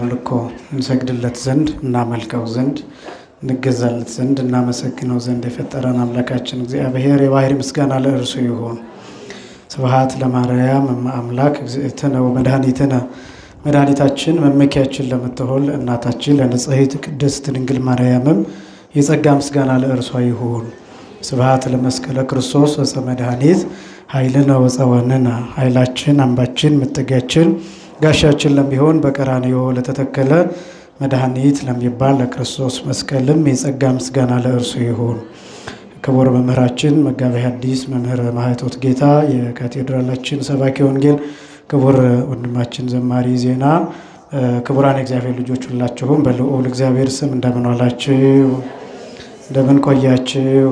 ልኮ እንሰግድለት ዘንድ እናመልከው ዘንድ እንገዛለት ዘንድ እናመሰግነው ዘንድ የፈጠረን አምላካችን እግዚአብሔር የባህሪ ምስጋና ለእርሱ ይሁን። ስብሐት ለማርያም አምላክ እግዝእትነ ወመድኃኒትነ መድኃኒታችን መመኪያችን ለምትሆን እናታችን ለንጽሕት ቅድስት ድንግል ማርያምም የጸጋ ምስጋና ለእርሷ ይሁን። ስብሐት ለመስቀለ ክርስቶስ ወፀ መድኃኒት ኃይልነ ወፀወንነ ኃይላችን አምባችን መጠጊያችን ጋሻችን ለሚሆን በቀራንዮ ለተተከለ መድኃኒት ለሚባል ለክርስቶስ መስቀልም የጸጋ ምስጋና ለእርሱ ይሁን። ክቡር መምህራችን መጋቤ ሐዲስ መምህር ማህቶት ጌታ የካቴድራላችን ሰባኪ ወንጌል፣ ክቡር ወንድማችን ዘማሪ ዜና፣ ክቡራን የእግዚአብሔር ልጆች ሁላችሁም በልዑል እግዚአብሔር ስም እንደምን ዋላችሁ? እንደምን ቆያችሁ?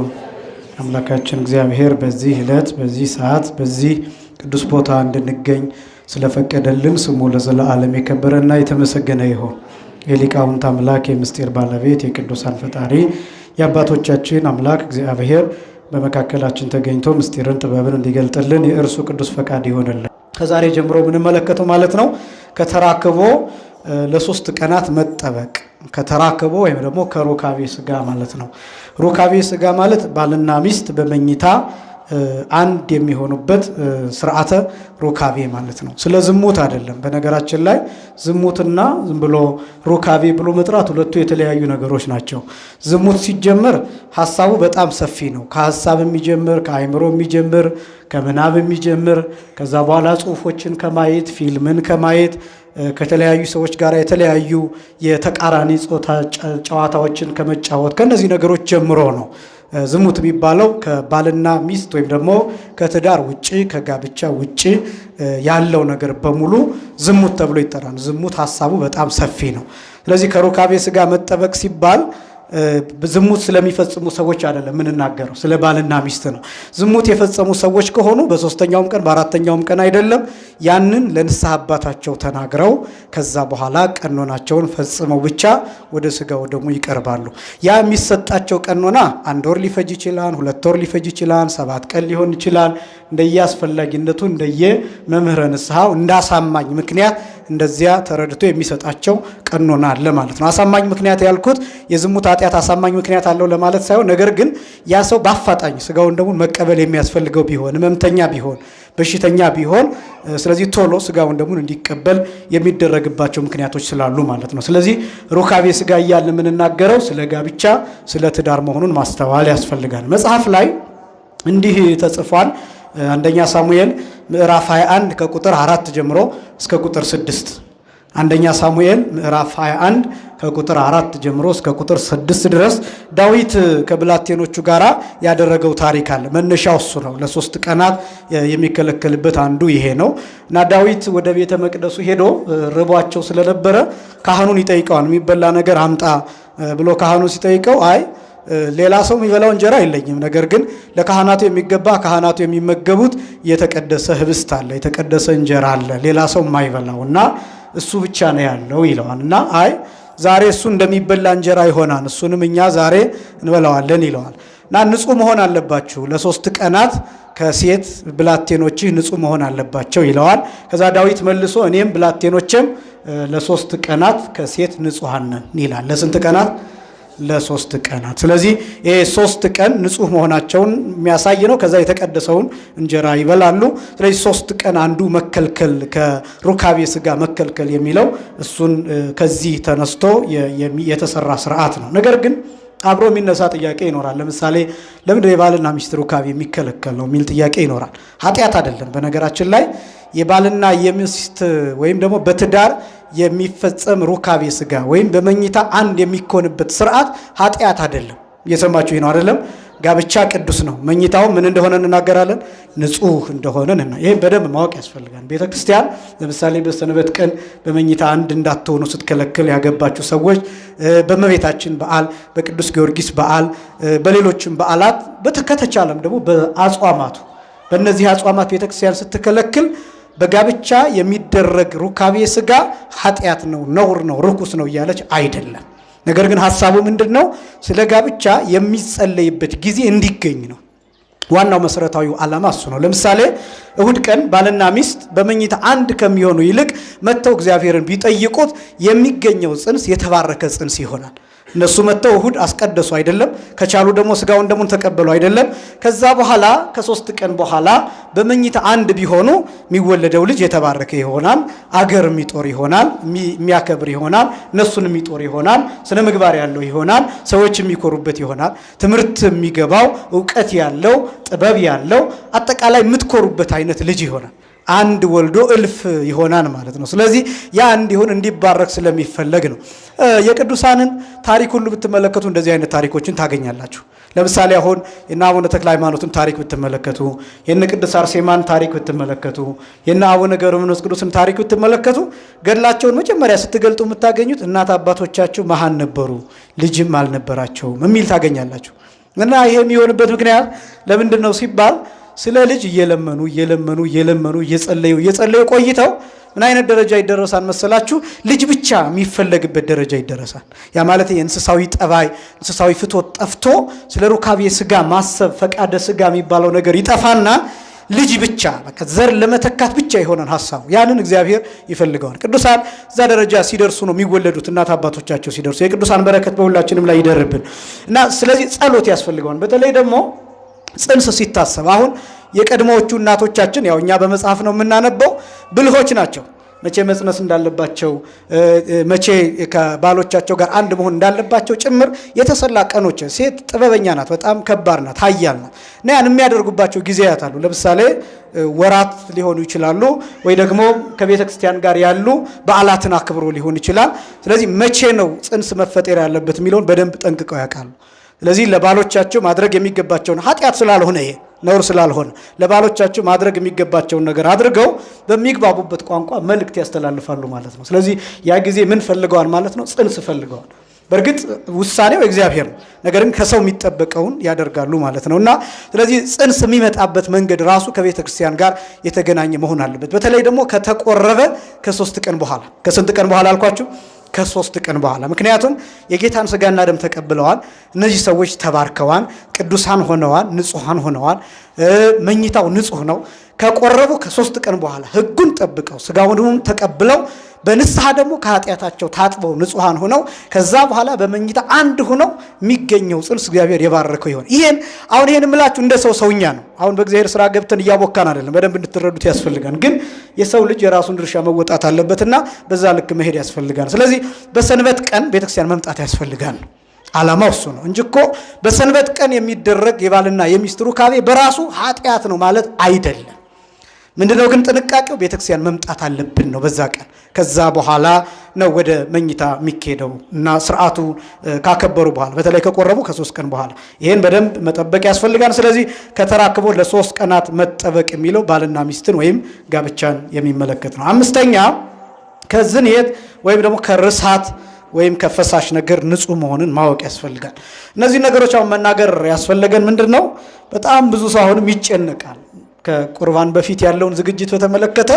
አምላካችን እግዚአብሔር በዚህ ዕለት በዚህ ሰዓት በዚህ ቅዱስ ቦታ እንድንገኝ ስለፈቀደልን ስሙ ለዘላለም የከበረና የተመሰገነ ይሁን። የሊቃውንት አምላክ የምስጢር ባለቤት የቅዱሳን ፈጣሪ የአባቶቻችን አምላክ እግዚአብሔር በመካከላችን ተገኝቶ ምስጢርን ጥበብን እንዲገልጥልን የእርሱ ቅዱስ ፈቃድ ይሆንልን። ከዛሬ ጀምሮ የምንመለከተው ማለት ነው ከተራክቦ ለሶስት ቀናት መጠበቅ፣ ከተራክቦ ወይም ደግሞ ከሩካቤ ስጋ ማለት ነው። ሩካቤ ስጋ ማለት ባልና ሚስት በመኝታ አንድ የሚሆኑበት ስርዓተ ሩካቤ ማለት ነው። ስለ ዝሙት አይደለም። በነገራችን ላይ ዝሙትና ዝም ብሎ ሩካቤ ብሎ መጥራት ሁለቱ የተለያዩ ነገሮች ናቸው። ዝሙት ሲጀመር ሐሳቡ በጣም ሰፊ ነው። ከሐሳብ የሚጀምር ከአይምሮ የሚጀምር ከምናብ የሚጀምር ከዛ በኋላ ጽሁፎችን ከማየት ፊልምን ከማየት ከተለያዩ ሰዎች ጋር የተለያዩ የተቃራኒ ጾታ ጨዋታዎችን ከመጫወት ከነዚህ ነገሮች ጀምሮ ነው ዝሙት የሚባለው። ከባልና ሚስት ወይም ደግሞ ከትዳር ውጪ ከጋብቻ ውጪ ያለው ነገር በሙሉ ዝሙት ተብሎ ይጠራል። ዝሙት ሐሳቡ በጣም ሰፊ ነው። ስለዚህ ከሩካቤ ስጋ መጠበቅ ሲባል ዝሙት ስለሚፈጽሙ ሰዎች አይደለም የምንናገረው፣ ስለ ባልና ሚስት ነው። ዝሙት የፈጸሙ ሰዎች ከሆኑ በሶስተኛውም ቀን በአራተኛውም ቀን አይደለም፣ ያንን ለንስሐ አባታቸው ተናግረው ከዛ በኋላ ቀኖናቸውን ፈጽመው ብቻ ወደ ስጋው ደግሞ ይቀርባሉ። ያ የሚሰጣቸው ቀኖና 1 ወር ሊፈጅ ይችላል፣ 2 ወር ሊፈጅ ይችላል፣ 7 ቀን ሊሆን ይችላል። እንደየ አስፈላጊነቱ እንደየ መምህረ ንስሐው እንዳሳማኝ ምክንያት እንደዚያ ተረድቶ የሚሰጣቸው ቀኖና አለ ማለት ነው። አሳማኝ ምክንያት ያልኩት የዝሙት ኃጢአት አሳማኝ ምክንያት አለው ለማለት ሳይሆን፣ ነገር ግን ያ ሰው በአፋጣኝ ስጋውን ደግሞ መቀበል የሚያስፈልገው ቢሆን፣ ህመምተኛ ቢሆን፣ በሽተኛ ቢሆን፣ ስለዚህ ቶሎ ስጋውን ደግሞ እንዲቀበል የሚደረግባቸው ምክንያቶች ስላሉ ማለት ነው። ስለዚህ ሩካቤ ስጋ እያልን የምንናገረው ስለ ጋብቻ ስለ ትዳር መሆኑን ማስተዋል ያስፈልጋል። መጽሐፍ ላይ እንዲህ ተጽፏል። አንደኛ ሳሙኤል ምዕራፍ 21 ከቁጥር 4 ጀምሮ እስከ ቁጥር 6። አንደኛ ሳሙኤል ምዕራፍ 21 ከቁጥር 4 ጀምሮ እስከ ቁጥር 6 ድረስ ዳዊት ከብላቴኖቹ ጋራ ያደረገው ታሪክ አለ። መነሻው እሱ ነው። ለሶስት ቀናት የሚከለከልበት አንዱ ይሄ ነው እና ዳዊት ወደ ቤተ መቅደሱ ሄዶ ርቧቸው ስለነበረ ካህኑን ይጠይቀዋል። የሚበላ ነገር አምጣ ብሎ ካህኑ ሲጠይቀው አይ ሌላ ሰው የሚበላው እንጀራ የለኝም፣ ነገር ግን ለካህናቱ የሚገባ ካህናቱ የሚመገቡት የተቀደሰ ህብስት አለ፣ የተቀደሰ እንጀራ አለ፣ ሌላ ሰው የማይበላው እና እሱ ብቻ ነው ያለው ይለዋል። እና አይ ዛሬ እሱ እንደሚበላ እንጀራ ይሆናል፣ እሱንም እኛ ዛሬ እንበላዋለን ይለዋል። እና ንጹህ መሆን አለባችሁ፣ ለ3 ቀናት ከሴት ብላቴኖችህ ንጹህ መሆን አለባቸው ይለዋል። ከዛ ዳዊት መልሶ እኔም ብላቴኖችም ለ3 ቀናት ከሴት ንጹሐን ነን ይላል። ለስንት ቀናት? ለ3 ቀናት። ስለዚህ ይሄ 3 ቀን ንጹህ መሆናቸውን የሚያሳይ ነው። ከዛ የተቀደሰውን እንጀራ ይበላሉ። ስለዚህ 3 ቀን አንዱ መከልከል ከሩካቤ ስጋ መከልከል የሚለው እሱን ከዚህ ተነስቶ የተሰራ ስርዓት ነው። ነገር ግን አብሮ የሚነሳ ጥያቄ ይኖራል። ለምሳሌ ለምንድን የባልና ሚስት ሩካቤ የሚከለከል ነው የሚል ጥያቄ ይኖራል። ኃጢአት አይደለም። በነገራችን ላይ የባልና የሚስት ወይም ደግሞ በትዳር የሚፈጸም ሩካቤ ስጋ ወይም በመኝታ አንድ የሚኮንበት ስርዓት ኃጢአት አይደለም። እየሰማችሁ ነው አይደለም? ጋብቻ ቅዱስ ነው። መኝታው ምን እንደሆነ እንናገራለን፣ ንጹህ እንደሆነ ይሄ በደንብ ማወቅ ያስፈልጋል። ቤተክርስቲያን ለምሳሌ በሰንበት ቀን በመኝታ አንድ እንዳትሆኑ ስትከለክል ያገባችሁ ሰዎች በእመቤታችን በዓል፣ በቅዱስ ጊዮርጊስ በዓል፣ በሌሎችም በዓላት ከተቻለም ደግሞ በአጽዋማቱ በእነዚህ አጽዋማት ቤተክርስቲያን ስትከለክል በጋብቻ የሚደረግ ሩካቤ ስጋ ኃጢአት ነው፣ ነውር ነው፣ ርኩስ ነው እያለች አይደለም። ነገር ግን ሐሳቡ ምንድነው? ስለ ጋብቻ የሚጸለይበት ጊዜ እንዲገኝ ነው። ዋናው መሰረታዊው ዓላማ እሱ ነው። ለምሳሌ እሁድ ቀን ባልና ሚስት በመኝታ አንድ ከሚሆኑ ይልቅ መተው እግዚአብሔርን ቢጠይቁት የሚገኘው ጽንስ የተባረከ ጽንስ ይሆናል። እነሱ መተው እሁድ አስቀደሱ አይደለም፣ ከቻሉ ደግሞ ስጋውን ደሙን ተቀበሉ አይደለም። ከዛ በኋላ ከ3 ቀን በኋላ በመኝታ አንድ ቢሆኑ የሚወለደው ልጅ የተባረከ ይሆናል፣ አገር የሚጦር ይሆናል፣ የሚያከብር ይሆናል፣ እነሱን የሚጦር ይሆናል፣ ስነ ምግባር ያለው ይሆናል፣ ሰዎች የሚኮሩበት ይሆናል፣ ትምህርት የሚገባው ዕውቀት ያለው ጥበብ ያለው አጠቃላይ የምትኮሩበት አይነት ልጅ ይሆናል። አንድ ወልዶ እልፍ ይሆናል ማለት ነው። ስለዚህ ያ እንዲሆን እንዲባረክ ስለሚፈለግ ነው። የቅዱሳንን ታሪክ ሁሉ ብትመለከቱ እንደዚህ አይነት ታሪኮችን ታገኛላችሁ። ለምሳሌ አሁን የነ አቡነ ተክለ ሃይማኖትን ታሪክ ብትመለከቱ፣ የነ ቅድስት አርሴማን ታሪክ ብትመለከቱ፣ የነ አቡነ ገብረ መንፈስ ቅዱስን ታሪክ ብትመለከቱ ገድላቸውን መጀመሪያ ስትገልጡ የምታገኙት እናት አባቶቻቸው መሃን ነበሩ፣ ልጅም አልነበራቸውም የሚል ታገኛላችሁ። እና ይሄ የሚሆንበት ምክንያት ለምንድን ነው ሲባል ስለ ልጅ እየለመኑ እየጸለዩ ቆይተው ምን አይነት ደረጃ ይደረሳል መሰላችሁ? ልጅ ብቻ የሚፈለግበት ደረጃ ይደረሳል። ያ ማለት የእንስሳዊ ጠባይ እንስሳዊ ፍቶት ጠፍቶ ስለ ሩካቤ ስጋ ማሰብ ፈቃደ ስጋ የሚባለው ነገር ይጠፋና ልጅ ብቻ በቃ ዘር ለመተካት ብቻ ይሆናል ሐሳቡ። ያንን እግዚአብሔር ይፈልገዋል። ቅዱሳን እዛ ደረጃ ሲደርሱ ነው የሚወለዱት። እናት አባቶቻቸው ሲደርሱ የቅዱሳን በረከት በሁላችንም ላይ ይደርብን እና ስለዚህ ጸሎት ያስፈልገዋል። በተለይ ደግሞ ጽንስ ሲታሰብ አሁን የቀድሞዎቹ እናቶቻችን ያው እኛ በመጽሐፍ ነው የምናነበው ብልሆች ናቸው። መቼ መጽነስ እንዳለባቸው መቼ ከባሎቻቸው ጋር አንድ መሆን እንዳለባቸው ጭምር የተሰላ ቀኖች። ሴት ጥበበኛ ናት፣ በጣም ከባድ ናት፣ ኃያል ናት እና ያን የሚያደርጉባቸው ጊዜያት አሉ። ለምሳሌ ወራት ሊሆኑ ይችላሉ፣ ወይ ደግሞ ከቤተ ክርስቲያን ጋር ያሉ በዓላትን አክብሮ ሊሆን ይችላል። ስለዚህ መቼ ነው ጽንስ መፈጠር ያለበት የሚለውን በደንብ ጠንቅቀው ያውቃሉ። ስለዚህ ለባሎቻቸው ማድረግ የሚገባቸውን ኃጢአት ስላልሆነ ይሄ ነውር ስላልሆነ ለባሎቻቸው ማድረግ የሚገባቸውን ነገር አድርገው በሚግባቡበት ቋንቋ መልእክት ያስተላልፋሉ ማለት ነው። ስለዚህ ያ ጊዜ ምን ፈልገዋል ማለት ነው? ጽንስ ፈልገዋል። በእርግጥ ውሳኔው እግዚአብሔር ነው፣ ነገር ግን ከሰው የሚጠበቀውን ያደርጋሉ ማለት ነው። እና ስለዚህ ጽንስ የሚመጣበት መንገድ ራሱ ከቤተ ክርስቲያን ጋር የተገናኘ መሆን አለበት። በተለይ ደግሞ ከተቆረበ ከ3 ቀን በኋላ። ከስንት ቀን በኋላ አልኳችሁ? ከ3 ቀን በኋላ። ምክንያቱም የጌታን ስጋና ደም ተቀብለዋል። እነዚህ ሰዎች ተባርከዋል፣ ቅዱሳን ሆነዋል፣ ንጹሐን ሆነዋል። መኝታው ንጹህ ነው። ከቆረቡ ከ3 ቀን በኋላ ሕጉን ጠብቀው ስጋውን ተቀብለው በንስሐ ደግሞ ከኃጢአታቸው ታጥበው ንጹሐን ሆነው ከዛ በኋላ በመኝታ አንድ ሆነው የሚገኘው ጽንስ እግዚአብሔር የባረከው ይሆን። ይሄን የምላችሁ እንደ ሰውኛ ነው። አሁን በእግዚአብሔር ስራ ገብተን እያቦካን አይደለም፣ በደንብ እንድትረዱት ያስፈልጋል። ግን የሰው ልጅ የራሱን ድርሻ መወጣት አለበትና በዛ ልክ መሄድ ያስፈልጋል። ስለዚህ በሰንበት ቀን ቤተክርስቲያን መምጣት ያስፈልጋል። ዓላማው እሱ ነው እንጂ እኮ በሰንበት ቀን የሚደረግ የባልና የሚስት ሩካቤ በራሱ ኃጢአት ነው ማለት አይደለም። ምንድነው ግን ጥንቃቄው? ቤተክርስቲያን መምጣት አለብን ነው በዛ ቀን። ከዛ በኋላ ነው ወደ መኝታ የሚኬደው እና ስርዓቱ ካከበሩ በኋላ በተለይ ከቆረቡ ከ3 ቀን በኋላ ይሄን በደንብ መጠበቅ ያስፈልጋል። ስለዚህ ከተራክቦ ለ3 ቀናት መጠበቅ የሚለው ባልና ሚስትን ወይም ጋብቻን የሚመለከት ነው። 5ኛ ከዝንየት ወይም ደግሞ ከርሳት ወይም ከፈሳሽ ነገር ንጹህ መሆንን ማወቅ ያስፈልጋል። እነዚህ ነገሮች አሁን መናገር ያስፈልገን ምንድነው? በጣም ብዙ ሰው አሁንም ይጨነቃል። ከቁርባን በፊት ያለውን ዝግጅት በተመለከተ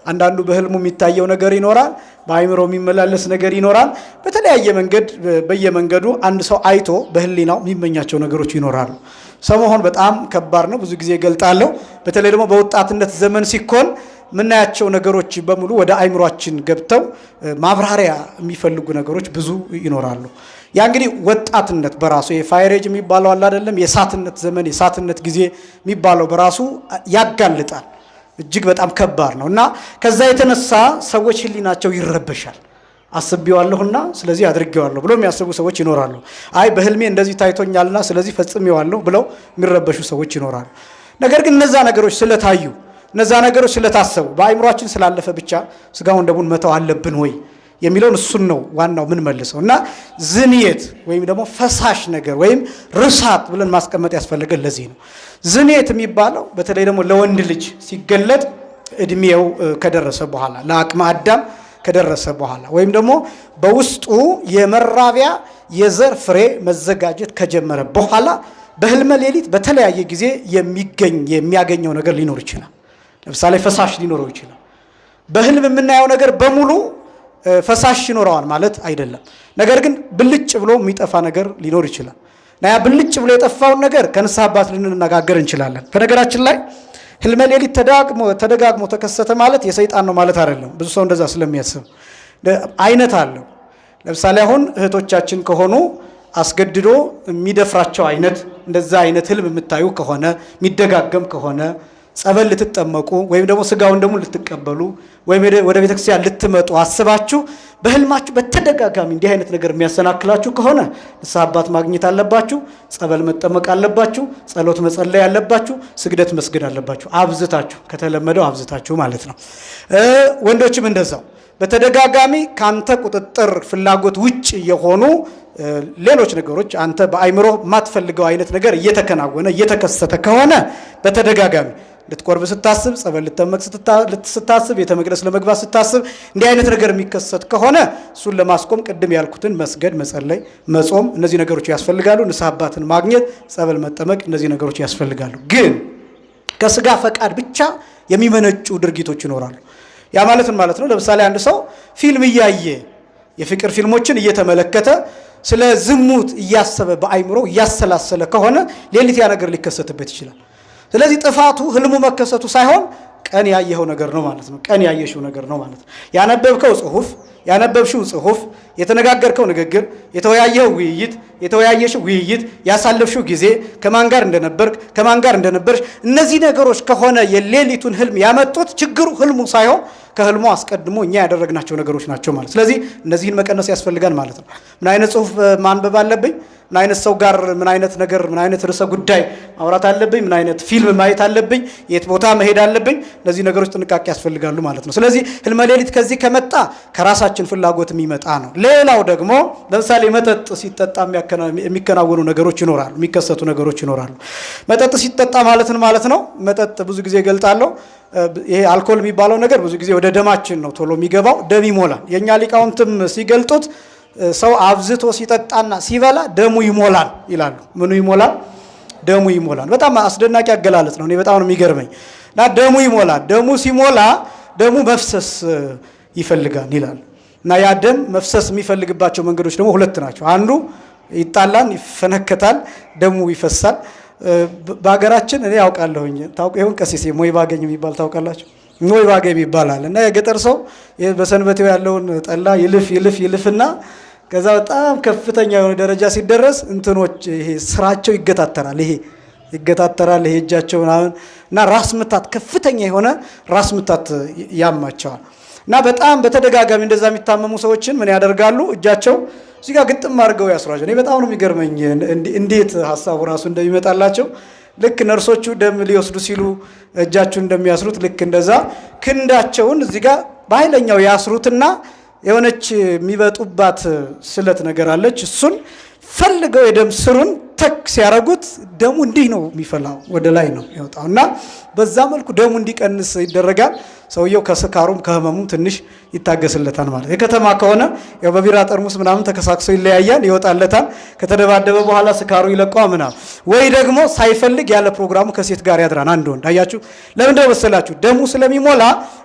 አንዳንዱ በህልሙ የሚታየው ነገር ይኖራል፣ በአይምሮ የሚመላለስ ነገር ይኖራል። በተለያየ መንገድ በየመንገዱ አንድ ሰው አይቶ በህሊናው የሚመኛቸው ነገሮች ይኖራሉ። ሰው መሆን በጣም ከባድ ነው። ብዙ ጊዜ ገልጣለሁ። በተለይ ደግሞ በወጣትነት ዘመን ሲኮን ምናያቸው ነገሮች በሙሉ ወደ አይምሯችን ገብተው ማብራሪያ የሚፈልጉ ነገሮች ብዙ ይኖራሉ። ያ እንግዲህ ወጣትነት በራሱ የፋይሬጅ የሚባለው አለ አይደለም፣ የሳትነት ዘመን የሳትነት ጊዜ የሚባለው በራሱ ያጋልጣል። እጅግ በጣም ከባድ ነው እና ከዛ የተነሳ ሰዎች ህሊናቸው ይረበሻል። አስቤዋለሁና ስለዚህ አድርጌዋለሁ ብሎ የሚያስቡ ሰዎች ይኖራሉ። አይ በህልሜ እንደዚህ ታይቶኛልና ስለዚህ ፈጽሜዋለሁ ብለው የሚረበሹ ሰዎች ይኖራሉ። ነገር ግን እነዛ ነገሮች ስለታዩ እነዛ ነገሮች ስለታሰቡ በአይምሯችን ስላለፈ ብቻ ስጋውን ደሙን መተው አለብን ወይ የሚለውን እሱን ነው ዋናው ምን መልሰው እና ዝንየት ወይም ደግሞ ፈሳሽ ነገር ወይም ርሳት ብለን ማስቀመጥ ያስፈልገን ለዚህ ነው። ዝንየት የሚባለው በተለይ ደግሞ ለወንድ ልጅ ሲገለጥ እድሜው ከደረሰ በኋላ ለአቅመ አዳም ከደረሰ በኋላ ወይም ደግሞ በውስጡ የመራቢያ የዘር ፍሬ መዘጋጀት ከጀመረ በኋላ በህልመ ሌሊት በተለያየ ጊዜ የሚያገኘው ነገር ሊኖር ይችላል። ለምሳሌ ፈሳሽ ሊኖረው ይችላል። በህልም የምናየው ነገር በሙሉ ፈሳሽ ይኖረዋል ማለት አይደለም። ነገር ግን ብልጭ ብሎ የሚጠፋ ነገር ሊኖር ይችላል። ያ ብልጭ ብሎ የጠፋውን ነገር ከንስሐ አባት ልንነጋገር እንችላለን። በነገራችን ላይ ህልመ ሌሊት ተደጋግሞ ተከሰተ ማለት የሰይጣን ነው ማለት አይደለም። ብዙ ሰው እንደዛ ስለሚያስብ አይነት አለው። ለምሳሌ አሁን እህቶቻችን ከሆኑ አስገድዶ የሚደፍራቸው አይነት እንደዛ አይነት ህልም የምታዩ ከሆነ የሚደጋገም ከሆነ ጸበል ልትጠመቁ ወይም ደግሞ ስጋውን ደግሞ ልትቀበሉ ወይም ወደ ቤተክርስቲያን ልትመጡ አስባችሁ በህልማችሁ በተደጋጋሚ እንዲህ አይነት ነገር የሚያሰናክላችሁ ከሆነ ንስሐ አባት ማግኘት አለባችሁ፣ ጸበል መጠመቅ አለባችሁ፣ ጸሎት መጸለይ አለባችሁ፣ ስግደት መስገድ አለባችሁ። አብዝታችሁ ከተለመደው አብዝታችሁ ማለት ነው። ወንዶችም እንደዛው በተደጋጋሚ ካንተ ቁጥጥር ፍላጎት ውጭ የሆኑ ሌሎች ነገሮች አንተ በአይምሮ ማትፈልገው አይነት ነገር እየተከናወነ እየተከሰተ ከሆነ በተደጋጋሚ ልትቆርብ ስታስብ፣ ጸበል ልትጠመቅ ስታስብ፣ ቤተ መቅደስ ለመግባት ስታስብ እንዲህ አይነት ነገር የሚከሰት ከሆነ እሱን ለማስቆም ቅድም ያልኩትን መስገድ፣ መጸለይ፣ መጾም እነዚህ ነገሮች ያስፈልጋሉ። ንስሐ አባትን ማግኘት፣ ጸበል መጠመቅ እነዚህ ነገሮች ያስፈልጋሉ። ግን ከስጋ ፈቃድ ብቻ የሚመነጩ ድርጊቶች ይኖራሉ። ያ ማለት ነው ለምሳሌ አንድ ሰው ፊልም እያየ የፍቅር ፊልሞችን እየተመለከተ ስለ ዝሙት እያሰበ በአይምሮ እያሰላሰለ ከሆነ ሌሊት ያ ነገር ሊከሰትበት ይችላል። ስለዚህ ጥፋቱ ህልሙ መከሰቱ ሳይሆን ቀን ያየኸው ነገር ነው ማለት ነው። ቀን ያየሽው ነገር ነው ማለት ነው። ያነበብከው ጽሁፍ፣ ያነበብሽው ጽሁፍ፣ የተነጋገርከው ንግግር፣ የተወያየው ውይይት፣ የተወያየሽው ውይይት፣ ያሳለፍሽው ጊዜ፣ ከማን ጋር እንደነበርሽ እነዚህ ነገሮች ከሆነ የሌሊቱን ህልም ያመጡት ችግሩ ህልሙ ሳይሆን ከህልሙ አስቀድሞ እኛ ያደረግናቸው ነገሮች ናቸው ማለት። ስለዚህ እነዚህን መቀነስ ያስፈልጋል ማለት ነው። ምን አይነት ጽሁፍ ማንበብ አለብኝ? ምን አይነት ሰው ጋር ምን አይነት ነገር ምን አይነት ርዕሰ ጉዳይ ማውራት አለብኝ? ምን አይነት ፊልም ማየት አለብኝ? የት ቦታ መሄድ አለብኝ? እነዚህ ነገሮች ጥንቃቄ ያስፈልጋሉ ማለት ነው። ስለዚህ ህልመ ሌሊት ከዚህ ከመጣ ከራሳችን ፍላጎት የሚመጣ ነው። ሌላው ደግሞ ለምሳሌ መጠጥ ሲጠጣ የሚከናወኑ ነገሮች ይኖራሉ፣ የሚከሰቱ ነገሮች ይኖራሉ። መጠጥ ሲጠጣ ማለት ነው መጠጥ ብዙ ጊዜ ገልጣለሁ። ይሄ አልኮል የሚባለው ነገር ብዙ ጊዜ ወደ ደማችን ነው ቶሎ የሚገባው፣ ደም ይሞላል። የኛ ሊቃውንትም ሲገልጡት ሰው አብዝቶ ሲጠጣና ሲበላ ደሙ ይሞላል ይላሉ። ምኑ ይሞላል? ደሙ ይሞላል። በጣም አስደናቂ አገላለጽ ነው። እኔ በጣም ነው የሚገርመኝ። እና ደሙ ይሞላል። ደሙ ሲሞላ ደሙ መፍሰስ ይፈልጋል ይላል። እና ያ ደም መፍሰስ የሚፈልግባቸው መንገዶች ደግሞ ሁለት ናቸው። አንዱ ይጣላል፣ ይፈነከታል፣ ደሙ ይፈሳል። በሀገራችን እኔ ያውቃለሁኝ ታውቁ ይሁን ቀሲስ ሞይ ባገኝ የሚባል ታውቃላችሁ? ሞይ ባገኝ ይባላል። እና የገጠር ሰው በሰንበቴው ያለውን ጠላ ይልፍና ከዛ በጣም ከፍተኛ የሆነ ደረጃ ሲደረስ እንትኖች ይሄ ስራቸው ይገታተራል። ይሄ እጃቸው ምናምን እና ራስ ምታት ከፍተኛ የሆነ ራስ ምታት ያማቸዋል። እና በጣም በተደጋጋሚ እንደዛ የሚታመሙ ሰዎችን ምን ያደርጋሉ? እጃቸው እዚህ ጋር ግጥም አድርገው ያስሯቸው። እኔ በጣም ነው የሚገርመኝ እንዴት ሀሳቡ ራሱ እንደሚመጣላቸው። ልክ ነርሶቹ ደም ሊወስዱ ሲሉ እጃቸውን እንደሚያስሩት ልክ እንደዛ ክንዳቸውን እዚህ ጋር በኃይለኛው ያስሩትና የሆነች የሚበጡባት ስለት ነገር አለች። እሱን ፈልገው የደም ስሩን ተክ ሲያረጉት ደሙ እንዲህ ነው የሚፈላው፣ ወደ ላይ ነው ያወጣው እና በዛ መልኩ ደሙ እንዲቀንስ ይደረጋል። ሰውየው ከስካሩም ከህመሙም ትንሽ ይታገስለታል ማለት። የከተማ ከሆነ ያው በቢራ ጠርሙስ ምናምን ተከሳክሶ ይለያያል፣ ይወጣለታል። ከተደባደበ በኋላ ስካሩ ይለቀዋል ምናምን። ወይ ደግሞ ሳይፈልግ ያለ ፕሮግራሙ ከሴት ጋር ያድራን አንድ ወንድ። አያችሁ ለምን እንደመሰላችሁ? ደሙ ስለሚሞላ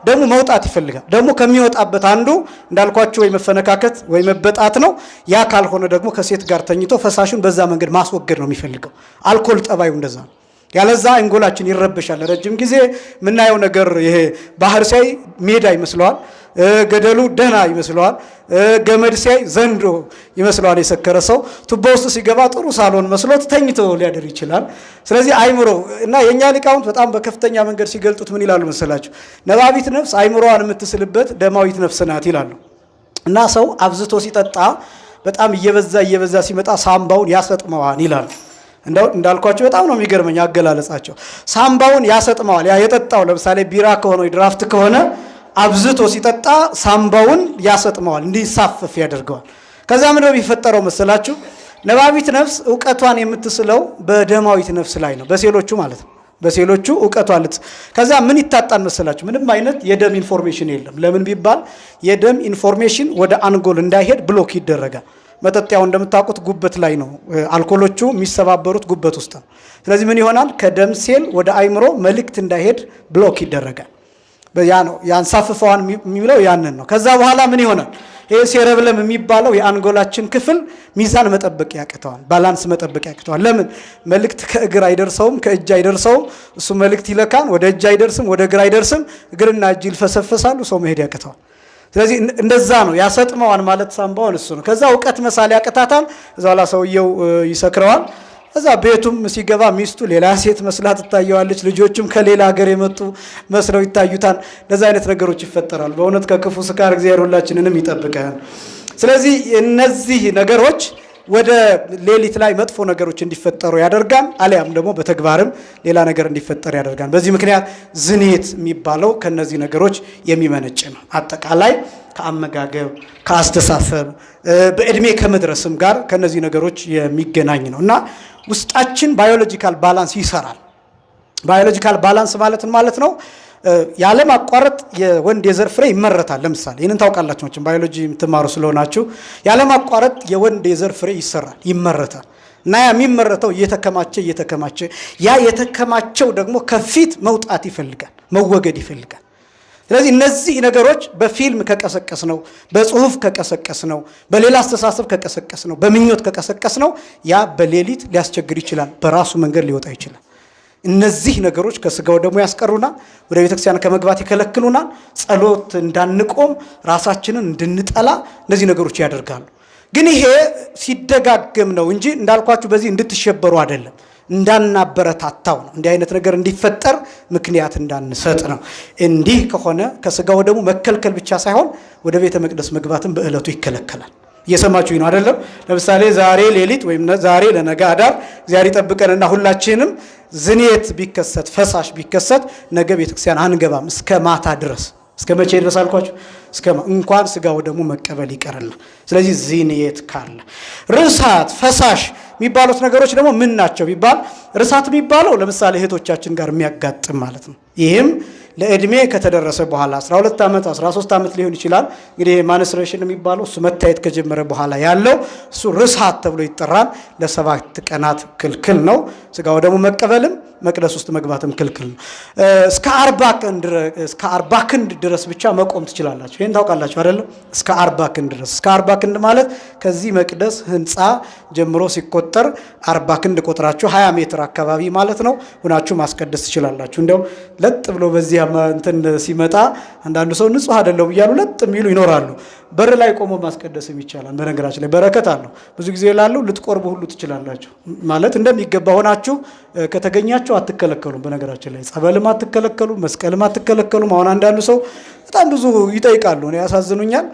ደሙ መውጣት ይፈልጋል። ደሙ ከሚወጣበት አንዱ እንዳልኳችሁ ወይ መፈነካከት ወይ መበጣት ነው። ያ ካልሆነ ደግሞ ከሴት ጋር ተኝቶ ፈሳሹን በዛ መንገድ ማስወገድ ነው የሚፈልገው። አልኮል ጠባዩ እንደዛ ነው። ያለዛ እንጎላችን ይረብሻል። ረጅም ጊዜ የምናየው ነገር ይሄ ባህር ሲያይ ሜዳ ይመስለዋል፣ ገደሉ ደህና ይመስለዋል፣ ገመድ ሲያይ ዘንዶ ይመስለዋል። የሰከረ ሰው ቱቦ ውስጥ ሲገባ ጥሩ ሳሎን መስሎት ተኝቶ ሊያድር ይችላል። ስለዚህ አይምሮ እና የኛ ሊቃውንት በጣም በከፍተኛ መንገድ ሲገልጡት ምን ይላሉ መሰላችሁ? ነባቢት ነፍስ አይምሮዋን የምትስልበት ደማዊት ነፍስ ናት ይላሉ። እና ሰው አብዝቶ ሲጠጣ በጣም እየበዛ ሲመጣ ሳምባውን ያሰጥመዋል ይላሉ። እንዳልኳቸው በጣም ነው የሚገርመኝ አገላለጻቸው። ሳምባውን ያሰጥመዋል። ያ የጠጣው ለምሳሌ ቢራ ከሆነ ወይ ድራፍት ከሆነ አብዝቶ ሲጠጣ ሳምባውን ያሰጥመዋል፣ እንዲሳፈፍ ያደርገዋል። ከዛ ምን ነው የሚፈጠረው መሰላችሁ? ነባቢት ነፍስ ዕውቀቷን የምትስለው በደማዊት ነፍስ ላይ ነው፣ በሴሎቹ ማለት ነው። በሴሎቹ ዕውቀቷን ከዛ ምን ይታጣን መሰላችሁ? ምንም አይነት የደም ኢንፎርሜሽን የለም። ለምን ቢባል የደም ኢንፎርሜሽን ወደ አንጎል እንዳይሄድ ብሎክ ይደረጋል። መጠጥያው እንደምታውቁት ጉበት ላይ ነው አልኮሎቹ የሚሰባበሩት ጉበት ውስጥ ነው። ስለዚህ ምን ይሆናል? ከደም ሴል ወደ አይምሮ መልእክት እንዳይሄድ ብሎክ ይደረጋል። ያ ነው ያንሳፍፈዋን የሚለው ያንን ነው። ከዛ በኋላ ምን ይሆናል? ይሄ ሴረብለም የሚባለው የአንጎላችን ክፍል ሚዛን መጠበቅ ያቅተዋል፣ ባላንስ መጠበቅ ያቅተዋል። ለምን? መልእክት ከእግር አይደርሰውም፣ ከእጅ አይደርሰውም። እሱ መልእክት ይለካን፣ ወደ እጅ አይደርስም፣ ወደ እግር አይደርስም። እግርና እጅ ይልፈሰፈሳሉ፣ ሰው መሄድ ያቅተዋል። ስለዚህ እንደዛ ነው ያሰጥመዋል ማለት ሳምባውን እሱ ነው። ከዛ እውቀት መሳል ያቅታታል። እዛ ላ ሰውየው ይሰክረዋል። እዛ ቤቱም ሲገባ ሚስቱ ሌላ ሴት መስላ ትታየዋለች። ልጆቹም ከሌላ ሀገር የመጡ መስለው ይታዩታል። እንደዛ አይነት ነገሮች ይፈጠራሉ። በእውነት ከክፉ ስካር እግዚአብሔር ሁላችንንም ይጠብቀን። ስለዚህ እነዚህ ነገሮች ወደ ሌሊት ላይ መጥፎ ነገሮች እንዲፈጠሩ ያደርጋል። አሊያም ደግሞ በተግባርም ሌላ ነገር እንዲፈጠር ያደርጋል። በዚህ ምክንያት ዝኔት የሚባለው ከነዚህ ነገሮች የሚመነጭ ነው። አጠቃላይ ከአመጋገብ፣ ከአስተሳሰብ፣ በእድሜ ከመድረስም ጋር ከነዚህ ነገሮች የሚገናኝ ነው እና ውስጣችን ባዮሎጂካል ባላንስ ይሰራል። ባዮሎጂካል ባላንስ ማለት ነው ያለ ማቋረጥ የወንድ የዘር ፍሬ ይመረታል። ለምሳሌ ይህንን ታውቃላችሁ መቼም ባዮሎጂ የምትማሩ ስለሆናችሁ። ያለ ማቋረጥ የወንድ የዘር ፍሬ ይሰራል፣ ይመረታል እና ያ የሚመረተው እየተከማቸ ያ የተከማቸው ደግሞ ከፊት መውጣት ይፈልጋል፣ መወገድ ይፈልጋል። ስለዚህ እነዚህ ነገሮች በፊልም ከቀሰቀስ ነው፣ በጽሁፍ ከቀሰቀስ ነው፣ በሌላ አስተሳሰብ ከቀሰቀስ ነው፣ በምኞት ከቀሰቀስ ነው ያ በሌሊት ሊያስቸግር ይችላል፣ በራሱ መንገድ ሊወጣ ይችላል። እነዚህ ነገሮች ከስጋው ደግሞ ያስቀሩናል፣ ወደ ቤተክርስቲያን ከመግባት ይከለክሉናል፣ ጸሎት እንዳንቆም፣ ራሳችንን እንድንጠላ እነዚህ ነገሮች ያደርጋሉ። ግን ይሄ ሲደጋገም ነው እንጂ እንዳልኳችሁ በዚህ እንድትሸበሩ አይደለም፣ እንዳናበረታታው ነው። እንዲህ አይነት ነገር እንዲፈጠር ምክንያት እንዳንሰጥ ነው። እንዲህ ከሆነ ከስጋው ደግሞ መከልከል ብቻ ሳይሆን ወደ ቤተ መቅደስ መግባትም በእለቱ ይከለከላል። እየሰማችሁ ነው አይደለም? ለምሳሌ ዛሬ ሌሊት ወይም ዛሬ ለነገ አዳር እግዚአብሔር ይጠብቀንና ሁላችንም ዝኔት ቢከሰት ፈሳሽ ቢከሰት ነገ ቤተክርስቲያን አንገባም እስከ ማታ ድረስ። እስከ መቼ ድረስ አልኳችሁ? እንኳን ስጋው ደግሞ መቀበል ይቀርና። ስለዚህ ዝኔት ካለ ርሳት ፈሳሽ የሚባሉት ነገሮች ደግሞ ምን ናቸው ቢባል ርሳት የሚባለው ለምሳሌ እህቶቻችን ጋር የሚያጋጥም ማለት ነው። ይህም ለእድሜ ከተደረሰ በኋላ 12 ዓመት 13 ዓመት ሊሆን ይችላል። እንግዲህ ማንስትሬሽን የሚባለው እሱ መታየት ከጀመረ በኋላ ያለው እሱ ርሳት ተብሎ ይጠራል። ለ7 ቀናት ክልክል ነው። ስጋው ደግሞ መቀበልም መቅደስ ውስጥ መግባትም ክልክል ነው። እስከ 40 ክንድ ድረስ ብቻ መቆም ትችላላችሁ። ይሄን ታውቃላችሁ አይደለም? እስከ 40 ክንድ ድረስ። እስከ 40 ክንድ ማለት ከዚህ መቅደስ ህንፃ ጀምሮ ሲቆጠር 40 ክንድ ቆጥራችሁ 20 ሜትር አካባቢ ማለት ነው ሆናችሁ ማስቀደስ ትችላላችሁ። እንደው ለጥ ብሎ በዚህ እንትን ሲመጣ አንዳንዱ ሰው ንጹህ አይደለም እያሉ ለጥ የሚሉ ይኖራሉ። በር ላይ ቆሞ ማስቀደስም ይቻላል። በነገራችን ላይ በረከት አለው። ብዙ ጊዜ ላለው ልትቆርቡ ሁሉ ትችላላችሁ። ማለት እንደሚገባ ሆናችሁ ከተገኛችሁ አትከለከሉም። በነገራችን ላይ ጸበልም አትከለከሉም፣ መስቀልም አትከለከሉም። አሁን አንዳንዱ ሰው በጣም ብዙ ይጠይቃሉ፣ እኔ ያሳዝኑኛል።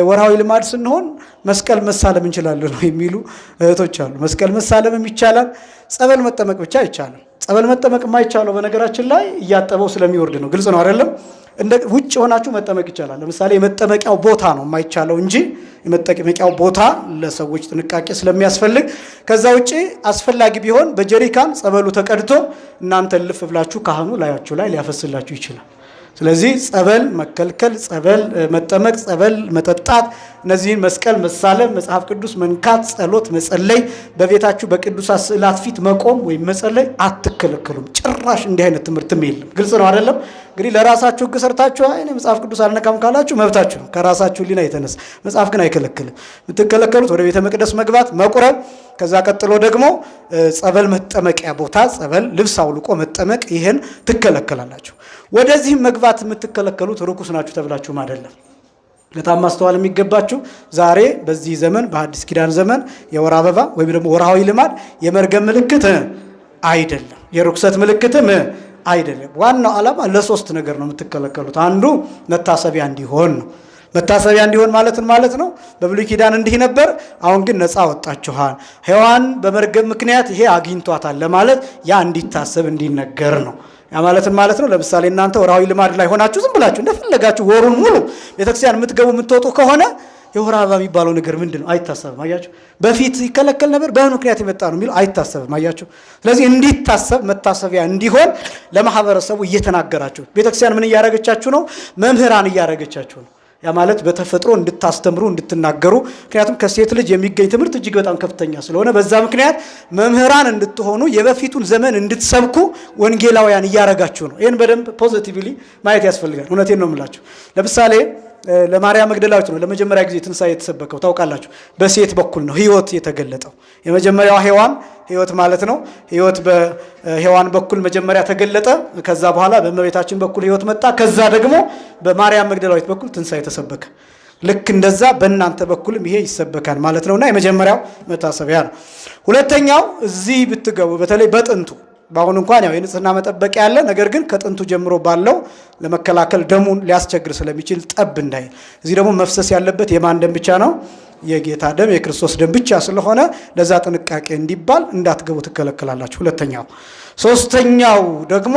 ወርሃዊ ልማድ ስንሆን መስቀል መሳለም እንችላለን የሚሉ እህቶች አሉ። መስቀል መሳለምም ይቻላል፣ ጸበል መጠመቅ ብቻ አይቻልም። ጸበል መጠመቅ የማይቻለው በነገራችን ላይ እያጠበው ስለሚወርድ ነው። ግልጽ ነው አይደለም? እንደ ውጭ ሆናችሁ መጠመቅ ይቻላል። ለምሳሌ የመጠመቂያው ቦታ ነው የማይቻለው እንጂ የመጠመቂያው ቦታ ለሰዎች ጥንቃቄ ስለሚያስፈልግ፣ ከዛ ውጪ አስፈላጊ ቢሆን በጀሪካን ጸበሉ ተቀድቶ እናንተ ልፍ ብላችሁ ካህኑ ላያችሁ ላይ ሊያፈስላችሁ ይችላል። ስለዚህ ጸበል መከልከል፣ ጸበል መጠመቅ፣ ጸበል መጠጣት፣ እነዚህን መስቀል መሳለም፣ መጽሐፍ ቅዱስ መንካት፣ ጸሎት መጸለይ፣ በቤታችሁ በቅዱሳት ስዕላት ፊት መቆም ወይም መጸለይ አትከለከሉም። ጭራሽ እንዲህ አይነት ትምህርትም የለም። ግልጽ ነው አይደለም? እንግዲህ ለራሳችሁ ሕግ ሰርታችሁ እኔ መጽሐፍ ቅዱስ አልነካም ካላችሁ መብታችሁ ነው። ከራሳችሁ ሊና የተነሳ መጽሐፍ ግን አይከለክልም። የምትከለከሉት ወደ ቤተ መቅደስ መግባት፣ መቁረብ፣ ከዛ ቀጥሎ ደግሞ ጸበል መጠመቂያ ቦታ ጸበል ልብስ አውልቆ መጠመቅ፣ ይሄን ትከለከላላችሁ። ወደዚህም መግባት የምትከለከሉት ርኩስ ናችሁ ተብላችሁም አይደለም። በጣም ማስተዋል የሚገባችሁ ዛሬ በዚህ ዘመን በአዲስ ኪዳን ዘመን የወር አበባ ወይም ደግሞ ወርሃዊ ልማድ የመርገም ምልክት አይደለም፣ የርኩሰት ምልክትም አይደለም። ዋናው ዓላማ ለሶስት ነገር ነው የምትከለከሉት። አንዱ መታሰቢያ እንዲሆን ነው። መታሰቢያ እንዲሆን ማለት ነው። በብሉይ ኪዳን እንዲህ ነበር፣ አሁን ግን ነፃ ወጣችኋል። ሔዋን በመርገም ምክንያት ይሄ አግኝቷታል ለማለት ያ እንዲታሰብ እንዲነገር ነው። ያ ማለት ነው። ለምሳሌ እናንተ ወርሃዊ ልማድ ላይ ሆናችሁ ዝም ብላችሁ እንደፈለጋችሁ ወሩን ሙሉ ቤተክርስቲያን የምትገቡ የምትወጡ ከሆነ የወር አበባ የሚባለው ነገር ምንድን ነው? አይታሰብም። አያችሁ፣ በፊት ይከለከል ነበር፣ በምን ምክንያት የመጣ ነው የሚለው አይታሰብም። አያችሁ፣ ስለዚህ እንዲታሰብ መታሰቢያ እንዲሆን ለማህበረሰቡ እየተናገራችሁ፣ ቤተክርስቲያን ምን እያደረገቻችሁ ነው? መምህራን እያደረገቻችሁ ነው። ያ ማለት በተፈጥሮ እንድታስተምሩ እንድትናገሩ፣ ምክንያቱም ከሴት ልጅ የሚገኝ ትምህርት እጅግ በጣም ከፍተኛ ስለሆነ በዛ ምክንያት መምህራን እንድትሆኑ የበፊቱን ዘመን እንድትሰብኩ ወንጌላውያን እያረጋችሁ ነው። ይህን በደንብ ፖዚቲቭሊ ማየት ያስፈልጋል። እውነቴን ነው የምላችሁ። ለምሳሌ ለማርያም መግደላዊት ነው ለመጀመሪያ ጊዜ ትንሣኤ የተሰበከው ታውቃላችሁ። በሴት በኩል ነው ሕይወት የተገለጠው። የመጀመሪያዋ ሔዋን ሕይወት ማለት ነው። ሕይወት በሔዋን በኩል መጀመሪያ ተገለጠ። ከዛ በኋላ በእመቤታችን በኩል ሕይወት መጣ። ከዛ ደግሞ በማርያም መግደላዊት በኩል ትንሣኤ ተሰበከ። ልክ እንደዛ በእናንተ በኩልም ይሄ ይሰበካል ማለት ነውና የመጀመሪያው መታሰቢያ ነው። ሁለተኛው እዚህ ብትገቡ በተለይ በጥንቱ በአሁን እንኳን ያው የንጽህና መጠበቂያ ያለ ነገር ግን ከጥንቱ ጀምሮ ባለው ለመከላከል ደሙን ሊያስቸግር ስለሚችል ጠብ እንዳይል እዚህ ደግሞ መፍሰስ ያለበት የማን ደም ብቻ ነው? የጌታ ደም የክርስቶስ ደም ብቻ ስለሆነ ለዛ ጥንቃቄ እንዲባል እንዳትገቡ ትከለከላላችሁ። ሁለተኛው። ሶስተኛው ደግሞ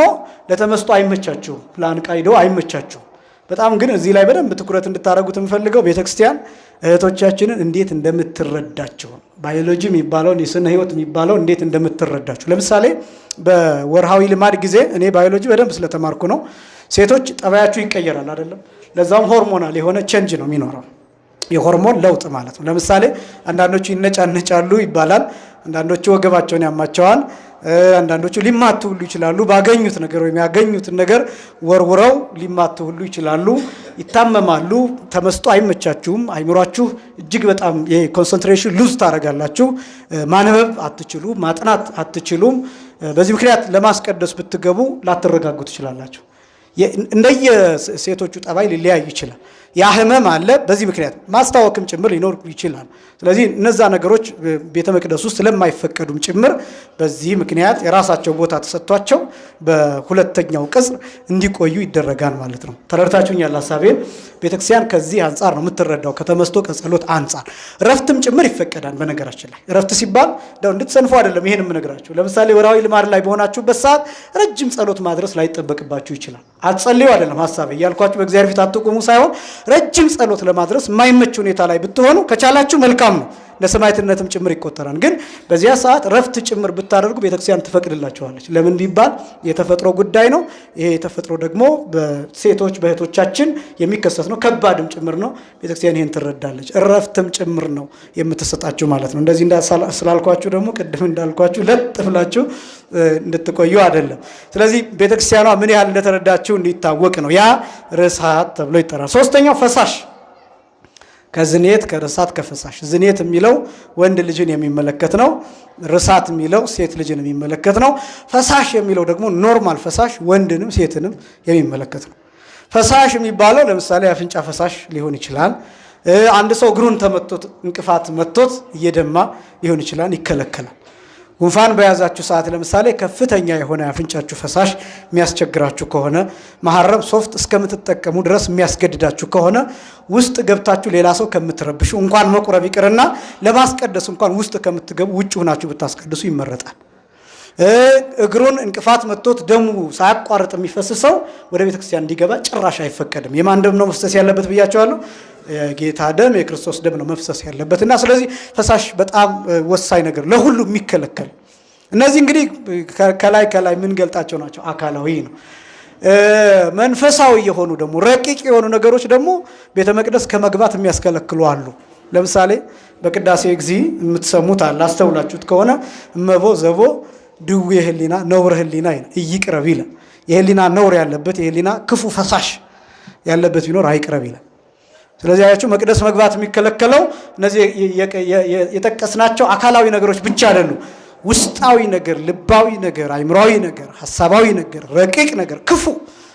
ለተመስጦ አይመቻችሁ፣ ለአንቃይዶ አይመቻችሁ። በጣም ግን እዚህ ላይ በደንብ ትኩረት እንድታደርጉት የምፈልገው ቤተክርስቲያን እህቶቻችንን እንዴት እንደምትረዳቸው ባዮሎጂ የሚባለውን የስነ ህይወት የሚባለው እንዴት እንደምትረዳቸው። ለምሳሌ በወርሃዊ ልማድ ጊዜ እኔ ባዮሎጂ በደንብ ስለተማርኩ ነው። ሴቶች ጠባያችሁ ይቀየራል አይደለም? ለዛም ሆርሞናል የሆነ ቼንጅ ነው የሚኖረው፣ የሆርሞን ለውጥ ማለት ነው። ለምሳሌ አንዳንዶቹ ይነጫነጫሉ ይባላል፣ አንዳንዶቹ ወገባቸውን ያማቸዋል፣ አንዳንዶቹ ሊማቱ ሁሉ ይችላሉ። ባገኙት ነገር ወይም ያገኙትን ነገር ወርውረው ሊማቱ ሁሉ ይችላሉ፣ ይታመማሉ። ተመስጦ አይመቻችሁም። አይምሯችሁ እጅግ በጣም የኮንሰንትሬሽን ሉዝ ታደርጋላችሁ። ማንበብ አትችሉም፣ ማጥናት አትችሉም። በዚህ ምክንያት ለማስቀደስ ብትገቡ ላትረጋጉ ትችላላችሁ። እንደየ ሴቶቹ ጠባይ ሊለያይ ይችላል። ያ ህመም አለ። በዚህ ምክንያት ማስታወክም ጭምር ሊኖር ይችላል። ስለዚህ እነዛ ነገሮች ቤተ መቅደስ ውስጥ ስለማይፈቀዱም ጭምር በዚህ ምክንያት የራሳቸው ቦታ ተሰጥቷቸው በሁለተኛው ቅጽር እንዲቆዩ ይደረጋል ማለት ነው። ተረድታችሁኛል ሐሳቤን? ቤተክርስቲያን ከዚህ አንጻር ነው የምትረዳው፣ ከተመስጦ ከጸሎት አንጻር። እረፍትም ጭምር ይፈቀዳል። በነገራችን ላይ እረፍት ሲባል እንድትሰንፉ አይደለም ይሄን የምነግራችሁ። ለምሳሌ ወራዊ ልማድ ላይ በሆናችሁበት ሰዓት ረጅም ጸሎት ማድረስ ላይጠበቅባችሁ ይችላል። አትጸልዩ አይደለም ሐሳቤ እያልኳችሁ በእግዚአብሔር ፊት አትቆሙ ሳይሆን ረጅም ጸሎት ለማድረስ የማይመች ሁኔታ ላይ ብትሆኑ ከቻላችሁ መልካም ነው፣ ለሰማዕትነትም ጭምር ይቆጠራል። ግን በዚያ ሰዓት ረፍት ጭምር ብታደርጉ ቤተክርስቲያን ትፈቅድላችኋለች። ለምን ቢባል የተፈጥሮ ጉዳይ ነው። ይሄ የተፈጥሮ ደግሞ በሴቶች በእህቶቻችን የሚከሰት ነው፣ ከባድም ጭምር ነው። ቤተክርስቲያን ይሄን ትረዳለች። ረፍትም ጭምር ነው የምትሰጣችሁ ማለት ነው። እንደዚህ ስላልኳችሁ ደግሞ ቅድም እንዳልኳችሁ ለጥ ብላችሁ እንድትቆዩ አይደለም። ስለዚህ ቤተክርስቲያኗ ምን ያህል እንደተረዳችሁ እንዲታወቅ ነው። ያ ርሳት ተብሎ ይጠራል። ሶስተኛው ፈሳሽ ከዝኔት ከርሳት ከፈሳሽ። ዝኔት የሚለው ወንድ ልጅን የሚመለከት ነው። ርሳት የሚለው ሴት ልጅን የሚመለከት ነው። ፈሳሽ የሚለው ደግሞ ኖርማል ፈሳሽ ወንድንም ሴትንም የሚመለከት ነው። ፈሳሽ የሚባለው ለምሳሌ አፍንጫ ፈሳሽ ሊሆን ይችላል። አንድ ሰው እግሩን ተመቶት እንቅፋት መቶት እየደማ ሊሆን ይችላል፣ ይከለከላል። ጉንፋን በያዛችሁ ሰዓት ለምሳሌ ከፍተኛ የሆነ አፍንጫችሁ ፈሳሽ የሚያስቸግራችሁ ከሆነ መሐረብ ሶፍት እስከምትጠቀሙ ድረስ የሚያስገድዳችሁ ከሆነ ውስጥ ገብታችሁ ሌላ ሰው ከምትረብሹ እንኳን መቁረብ ይቅርና ለማስቀደስ እንኳን ውስጥ ከምትገቡ ውጭ ሆናችሁ ብታስቀድሱ ይመረጣል። እግሩን እንቅፋት መጥቶት ደሙ ሳያቋርጥ የሚፈስሰው ወደ ቤተክርስቲያን እንዲገባ ጭራሽ አይፈቀድም። የማን ደም ነው መፍሰስ ያለበት ብያቸዋለሁ? የጌታ ደም የክርስቶስ ደም ነው መፍሰስ ያለበትና ስለዚህ ፈሳሽ በጣም ወሳኝ ነገር ለሁሉ የሚከለከል። እነዚህ እንግዲህ ከላይ ምን ገልጣቸው ናቸው? አካላዊ ነው። መንፈሳዊ የሆኑ ደግሞ ረቂቅ የሆኑ ነገሮች ደግሞ ቤተ መቅደስ ከመግባት የሚያስከለክሉ አሉ። ለምሳሌ በቅዳሴ ጊዜ የምትሰሙት አለ፣ አስተውላችሁት ከሆነ እመቦ ዘቦ ድዌ ህሊና ነውር ህሊና ይቅረብ ይላል። የህሊና ነውር ያለበት የህሊና ክፉ ፈሳሽ ያለበት ቢኖር አይቅረብ ይላል። ስለዚህ አያችሁ መቅደስ መግባት የሚከለከለው እነዚህ የጠቀስናቸው አካላዊ ነገሮች ብቻ አይደሉም። ውስጣዊ ነገር፣ ልባዊ ነገር፣ አይምሯዊ ነገር፣ ሐሳባዊ ነገር፣ ረቂቅ ነገር፣ ክፉ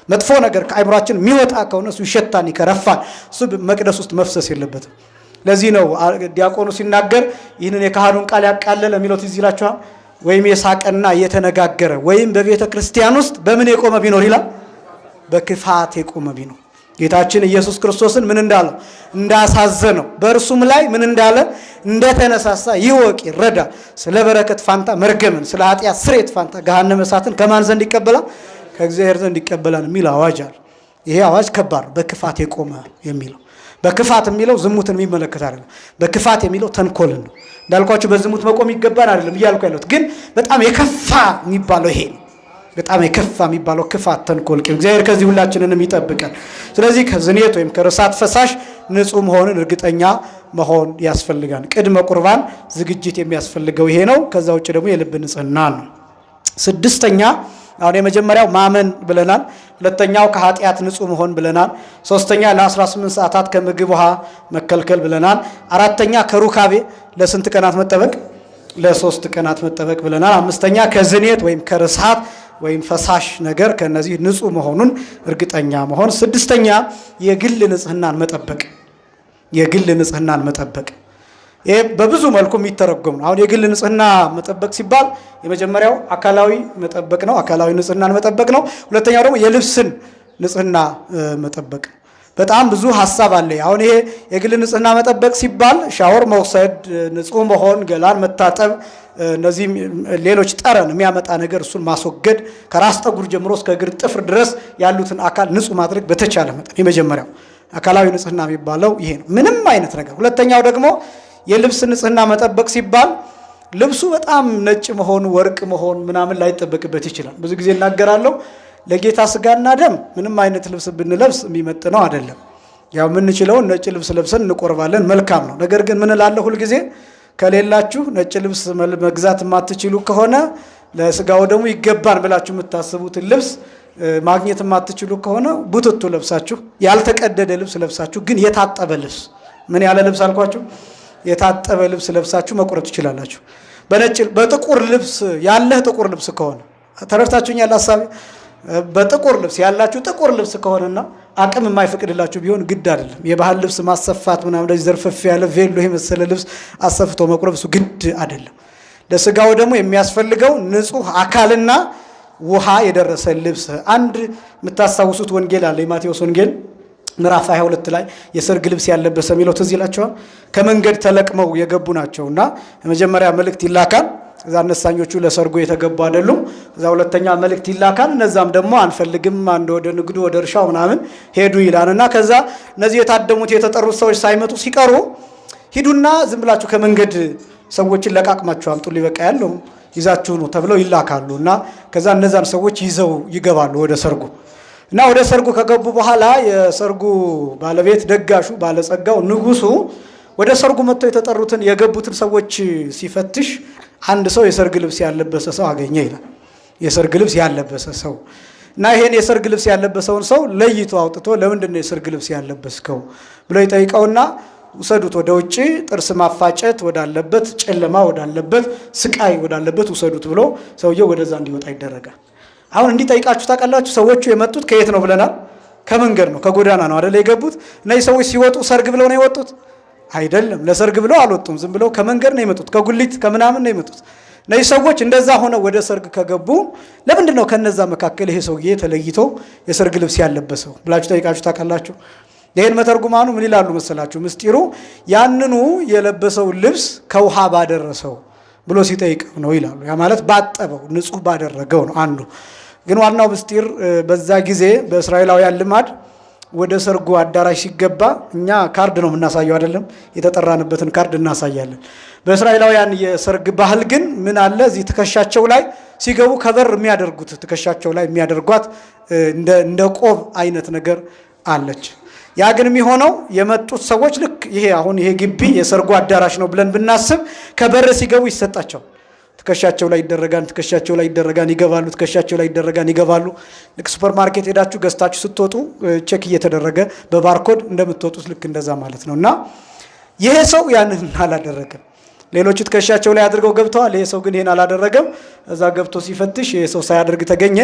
መጥፎ ነገር ከአይምሯችን የሚወጣ ከሆነ እሱ ይሸታን ይከረፋል። እሱ መቅደስ ውስጥ መፍሰስ የለበትም። ለዚህ ነው ዲያቆኑ ሲናገር ይህንን የካህኑን ቃል ያቃለለ የሚለው ትዝ ይላችኋል። ወይም የሳቀና የተነጋገረ ወይም በቤተ ክርስቲያን ውስጥ በምን የቆመ ቢኖር ይላል? በክፋት የቆመ ቢኖር። ጌታችን ኢየሱስ ክርስቶስን ምን እንዳለው እንዳሳዘነው፣ በእርሱም ላይ ምን እንዳለ እንደተነሳሳ ይወቅ ይረዳ። ስለ በረከት ፋንታ መርገምን፣ ስለ ኃጢአት ስርየት ፋንታ ገሃነመ እሳትን ከማን ዘንድ ይቀበላል? ከእግዚአብሔር ዘንድ ይቀበላል የሚል አዋጅ አለ። ይሄ አዋጅ ከባድ ነው። በክፋት የቆመ የሚለው በክፋት የሚለው ዝሙትን የሚመለከት አይደለም። በክፋት የሚለው ተንኮልን ነው። እንዳልኳችሁ በዝሙት መቆም ይገባን አይደለም እያልኩ ያለሁት፣ ግን በጣም የከፋ የሚባለው ይሄ ነው። በጣም የከፋ የሚባለው ክፋት፣ ተንኮል። እግዚአብሔር ከዚህ ሁላችንንም ይጠብቃል። ስለዚህ ከዝኔት ወይም ከርሳት ፈሳሽ ንጹህ መሆንን እርግጠኛ መሆን ያስፈልጋል። ቅድመ ቁርባን ዝግጅት የሚያስፈልገው ይሄ ነው። ከዛ ውጭ ደግሞ የልብ ንጽህና ነው። ስድስተኛ አሁን የመጀመሪያው ማመን ብለናል። ሁለተኛው ከኃጢአት ንጹህ መሆን ብለናል። ሶስተኛ ለ18 ሰዓታት ከምግብ ውሃ መከልከል ብለናል። አራተኛ ከሩካቤ ለስንት ቀናት መጠበቅ? ለ3 ቀናት መጠበቅ ብለናል። አምስተኛ ከዝኔት ወይም ከርሳት ወይም ፈሳሽ ነገር ከነዚህ ንጹህ መሆኑን እርግጠኛ መሆን። ስድስተኛ የግል ንጽህናን መጠበቅ። የግል ንጽህናን መጠበቅ ይሄ በብዙ መልኩ የሚተረጎም ነው። አሁን የግል ንጽህና መጠበቅ ሲባል የመጀመሪያው አካላዊ መጠበቅ ነው፣ አካላዊ ንጽህናን መጠበቅ ነው። ሁለተኛው ደግሞ የልብስን ንጽህና መጠበቅ። በጣም ብዙ ሐሳብ አለ። አሁን ይሄ የግል ንጽህና መጠበቅ ሲባል ሻወር መውሰድ፣ ንጹህ መሆን፣ ገላን መታጠብ፣ እነዚህ ሌሎች ጠረን የሚያመጣ ነገር እሱን ማስወገድ፣ ከራስ ጠጉር ጀምሮ እስከ እግር ጥፍር ድረስ ያሉትን አካል ንጹህ ማድረግ በተቻለ መጠን የመጀመሪያው አካላዊ ንጽህና የሚባለው ይሄ ነው። ምንም አይነት ነገር። ሁለተኛው ደግሞ የልብስ ንጽህና መጠበቅ ሲባል ልብሱ በጣም ነጭ መሆን ወርቅ መሆን ምናምን ላይጠበቅበት ይችላል። ብዙ ጊዜ እናገራለሁ፣ ለጌታ ስጋና ደም ምንም አይነት ልብስ ብንለብስ የሚመጥነው አይደለም። ያው የምንችለውን ነጭ ልብስ ለብሰን እንቆርባለን፣ መልካም ነው። ነገር ግን ምን እላለሁ ሁል ጊዜ ከሌላችሁ ነጭ ልብስ መግዛት የማትችሉ ከሆነ ለስጋው ደግሞ ይገባን ብላችሁ የምታስቡትን ልብስ ማግኘት የማትችሉ ከሆነ ቡትቱ ለብሳችሁ ያልተቀደደ ልብስ ለብሳችሁ ግን የታጠበ ልብስ ምን ያለ ልብስ አልኳችሁ? የታጠበ ልብስ ለብሳችሁ መቁረብ ትችላላችሁ። በጥቁር ልብስ ያለህ ጥቁር ልብስ ከሆነ ተረድታችሁኛል ሐሳቤ? በጥቁር ልብስ ያላችሁ ጥቁር ልብስ ከሆነና አቅም የማይፈቅድላችሁ ቢሆን ግድ አይደለም። የባህል ልብስ ማሰፋት ምናምን እንደዚህ ዘርፈፍ ያለ ቬሎ የመሰለ ልብስ አሰፍቶ መቁረብ እሱ ግድ አይደለም። ለስጋው ደግሞ የሚያስፈልገው ንጹህ አካልና ውሃ የደረሰ ልብስ። አንድ የምታስታውሱት ወንጌል አለ፣ የማቴዎስ ወንጌል ምዕራፍ 22 ላይ የሰርግ ልብስ ያለበሰ የሚለው ትዝ ይላችኋል። ከመንገድ ተለቅመው የገቡ ናቸውና የመጀመሪያ መልእክት ይላካል። እዛ እነሳኞቹ ለሰርጉ የተገቡ አይደሉም። እዛ ሁለተኛ መልእክት ይላካል። እነዛም ደግሞ አንፈልግም፣ አንድ ወደ ንግዱ ወደ እርሻው ምናምን ሄዱ ይላልና ከዛ እነዚህ የታደሙት የተጠሩት ሰዎች ሳይመጡ ሲቀሩ ሂዱና ዝም ብላችሁ ከመንገድ ሰዎችን ለቃቅማችሁ አምጡ፣ ሊበቃ ያለው ይዛችሁ ነው ተብለው ይላካሉ። እና ከዛ እነዛን ሰዎች ይዘው ይገባሉ ወደ ሰርጉ። እና ወደ ሰርጉ ከገቡ በኋላ የሰርጉ ባለቤት ደጋሹ ባለጸጋው ንጉሱ ወደ ሰርጉ መጥቶ የተጠሩትን የገቡትን ሰዎች ሲፈትሽ አንድ ሰው የሰርግ ልብስ ያለበሰ ሰው አገኘ ይላል። የሰርግ ልብስ ያለበሰ ሰው እና ይሄን የሰርግ ልብስ ያለበሰውን ሰው ለይቶ አውጥቶ ለምንድን ነው የሰርግ ልብስ ያለበስከው ብሎ ይጠይቀውና ውሰዱት፣ ወደ ውጪ ጥርስ ማፋጨት ወዳለበት፣ ጨለማ ወዳለበት፣ ስቃይ ወዳለበት ውሰዱት ብሎ ሰውየው ወደዛ እንዲወጣ ይደረጋል። አሁን እንዲጠይቃችሁ ታውቃላችሁ። ሰዎቹ የመጡት ከየት ነው ብለናል? ከመንገድ ነው፣ ከጎዳና ነው አይደል የገቡት። እነዚህ ሰዎች ሲወጡ ሰርግ ብለው ነው የወጡት? አይደለም፣ ለሰርግ ብለው አልወጡም። ዝም ብለው ከመንገድ ነው የመጡት፣ ከጉሊት ከምናምን ነው የመጡት። እነዚህ ሰዎች እንደዛ ሆነው ወደ ሰርግ ከገቡ ለምንድን ነው ከነዛ መካከል ይሄ ሰውዬ ተለይቶ የሰርግ ልብስ ያለበሰው ብላችሁ ጠይቃችሁ ታውቃላችሁ? ይህን መተርጉማኑ ምን ይላሉ መሰላችሁ? ምስጢሩ ያንኑ የለበሰው ልብስ ከውሃ ባደረሰው ብሎ ሲጠይቀው ነው ይላሉ። ያ ማለት ባጠበው ንጹህ ባደረገው ነው አንዱ። ግን ዋናው ምስጢር በዛ ጊዜ በእስራኤላውያን ልማድ ወደ ሰርጉ አዳራሽ ሲገባ እኛ ካርድ ነው የምናሳየው አይደለም፣ የተጠራንበትን ካርድ እናሳያለን። በእስራኤላውያን የሰርግ ባህል ግን ምን አለ? እዚህ ትከሻቸው ላይ ሲገቡ ከበር የሚያደርጉት ትከሻቸው ላይ የሚያደርጓት እንደ ቆብ አይነት ነገር አለች። ያ ግን የሚሆነው የመጡት ሰዎች ልክ ይሄ አሁን ይሄ ግቢ የሰርጉ አዳራሽ ነው ብለን ብናስብ ከበር ሲገቡ ይሰጣቸው ትከሻቸው ላይ ይደረጋን፣ ትከሻቸው ላይ ይደረጋን፣ ይገባሉ፣ ትከሻቸው ላይ ይደረጋን፣ ይገባሉ። ልክ ሱፐር ማርኬት ሄዳችሁ ገዝታችሁ ስትወጡ ቼክ እየተደረገ በባርኮድ እንደምትወጡት ልክ እንደዛ ማለት ነው። እና ይሄ ሰው ያንን አላደረገም። ሌሎቹ ትከሻቸው ላይ አድርገው ገብተዋል። ይሄ ሰው ግን ይሄን አላደረገም። እዛ ገብቶ ሲፈትሽ ይሄ ሰው ሳያደርግ ተገኘ።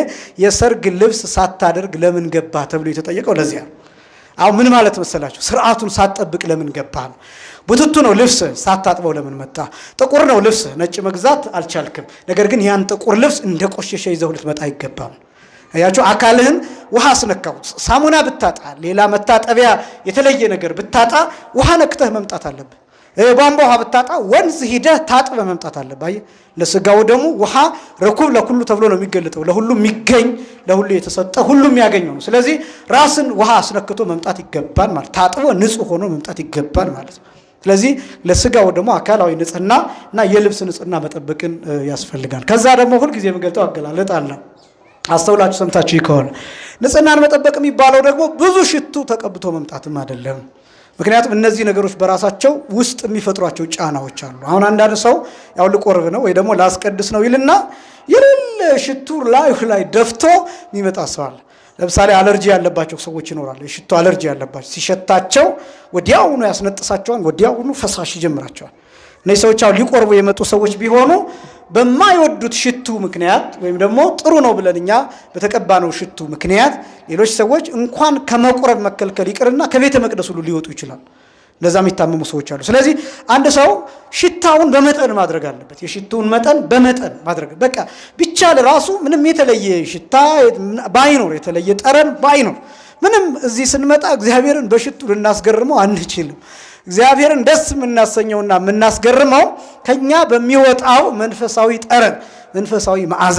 የሰርግ ልብስ ሳታደርግ ለምን ገባ ተብሎ የተጠየቀው ለዚያ ነው። አሁን ምን ማለት መሰላችሁ? ስርዓቱን ሳትጠብቅ ለምን ገባ ነው። ቡትቱ ነው ልብስ ሳታጥበው ለምን መጣ? ጥቁር ነው ልብስ ነጭ መግዛት አልቻልክም። ነገር ግን ያን ጥቁር ልብስ እንደ ቆሸሸ ይዘው ልትመጣ አይገባም። አያችሁ፣ አካልህን ውሃ አስነካው። ሳሙና ብታጣ፣ ሌላ መታጠቢያ የተለየ ነገር ብታጣ ውሃ ነክተህ መምጣት አለብህ። ቧንቧ ውሃ ብታጣ ወንዝ ሂደህ ታጥበህ መምጣት አለብህ። አየህ፣ ለስጋው ደግሞ ውሃ ረኩብ ለኩሉ ተብሎ ነው የሚገለጠው። ለሁሉ የሚገኝ ለሁሉ የተሰጠ ሁሉ የሚያገኘው ነው። ስለዚህ ራስን ውሃ አስነክቶ መምጣት ይገባል ማለት፣ ታጥቦ ንጹህ ሆኖ መምጣት ይገባል ማለት ነው። ስለዚህ ለስጋው ደግሞ አካላዊ ንጽህና እና የልብስ ንጽህና መጠበቅን ያስፈልጋል። ከዛ ደግሞ ሁልጊዜ የምገልጠው አገላለጥ አለ። አስተውላችሁ ሰምታችሁ ከሆነ ንጽህናን መጠበቅ የሚባለው ደግሞ ብዙ ሽቱ ተቀብቶ መምጣትም አይደለም። ምክንያቱም እነዚህ ነገሮች በራሳቸው ውስጥ የሚፈጥሯቸው ጫናዎች አሉ። አሁን አንዳንድ ሰው ያው ልቆርብ ነው ወይ ደግሞ ላስቀድስ ነው ይልና የሌለ ሽቱ ላይ ደፍቶ የሚመጣ ሰው አለ። ለምሳሌ አለርጂ ያለባቸው ሰዎች ይኖራሉ። የሽቱ አለርጂ ያለባቸው ሲሸታቸው ወዲያውኑ ያስነጥሳቸዋል፣ ወዲያውኑ ፈሳሽ ይጀምራቸዋል። እነዚህ ሰዎች አሁን ሊቆርቡ የመጡ ሰዎች ቢሆኑ በማይወዱት ሽቱ ምክንያት ወይም ደግሞ ጥሩ ነው ብለን እኛ በተቀባነው ሽቱ ምክንያት ሌሎች ሰዎች እንኳን ከመቁረብ መከልከል ይቅርና ከቤተ መቅደስ ሁሉ ሊወጡ ይችላል። ለዛ የሚታመሙ ሰዎች አሉ። ስለዚህ አንድ ሰው ሽታውን በመጠን ማድረግ አለበት። የሽቱን መጠን በመጠን ማድረግ በቃ ቢቻል ራሱ ምንም የተለየ ሽታ ባይኖር የተለየ ጠረን ባይኖር ምንም እዚህ ስንመጣ እግዚአብሔርን በሽቱ ልናስገርመው አንችልም። እግዚአብሔርን ደስ የምናሰኘውና የምናስገርመው ከኛ በሚወጣው መንፈሳዊ ጠረን መንፈሳዊ መዓዛ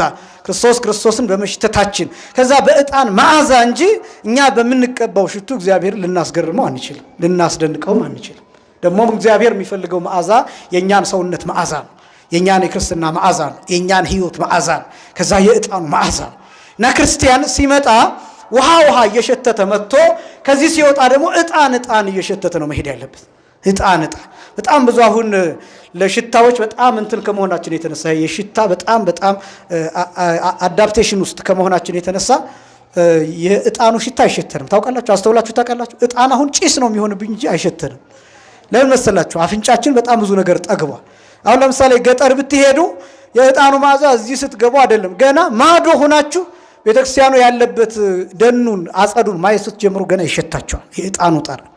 ክርስቶስን በመሽተታችን ከዛ በዕጣን መዓዛ እንጂ እኛ በምንቀባው ሽቱ እግዚአብሔርን ልናስገርመው አንችልም፣ ልናስደንቀውም አንችልም። ደግሞ እግዚአብሔር የሚፈልገው መዓዛ የኛን ሰውነት መዓዛ ነው፣ የኛን የክርስትና መዓዛ ነው፣ የኛን ሕይወት መዓዛ ነው፣ ከዛ የዕጣኑ መዓዛ ነው። እና ክርስቲያን ሲመጣ ውሃ እየሸተተ መጥቶ ከዚህ ሲወጣ ደግሞ ዕጣን እየሸተተ ነው መሄድ ያለበት። ዕጣን በጣም ብዙ አሁን ለሽታዎች በጣም እንትን ከመሆናችን የተነሳ የሽታ በጣም አዳፕቴሽን ውስጥ ከመሆናችን የተነሳ የዕጣኑ ሽታ አይሸተንም። ታውቃላችሁ፣ አስተውላችሁ ታውቃላችሁ? ዕጣን አሁን ጭስ ነው የሚሆንብኝ እንጂ አይሸተንም። ለምን መሰላችሁ? አፍንጫችን በጣም ብዙ ነገር ጠግቧል። አሁን ለምሳሌ ገጠር ብትሄዱ የዕጣኑ መዓዛ እዚህ ስትገቡ አይደለም፣ ገና ማዶ ሆናችሁ ቤተክርስቲያኑ ያለበት ደኑን አጸዱን ማየት ስትጀምሩ ገና ይሸታቸዋል የዕጣኑ ጠረን።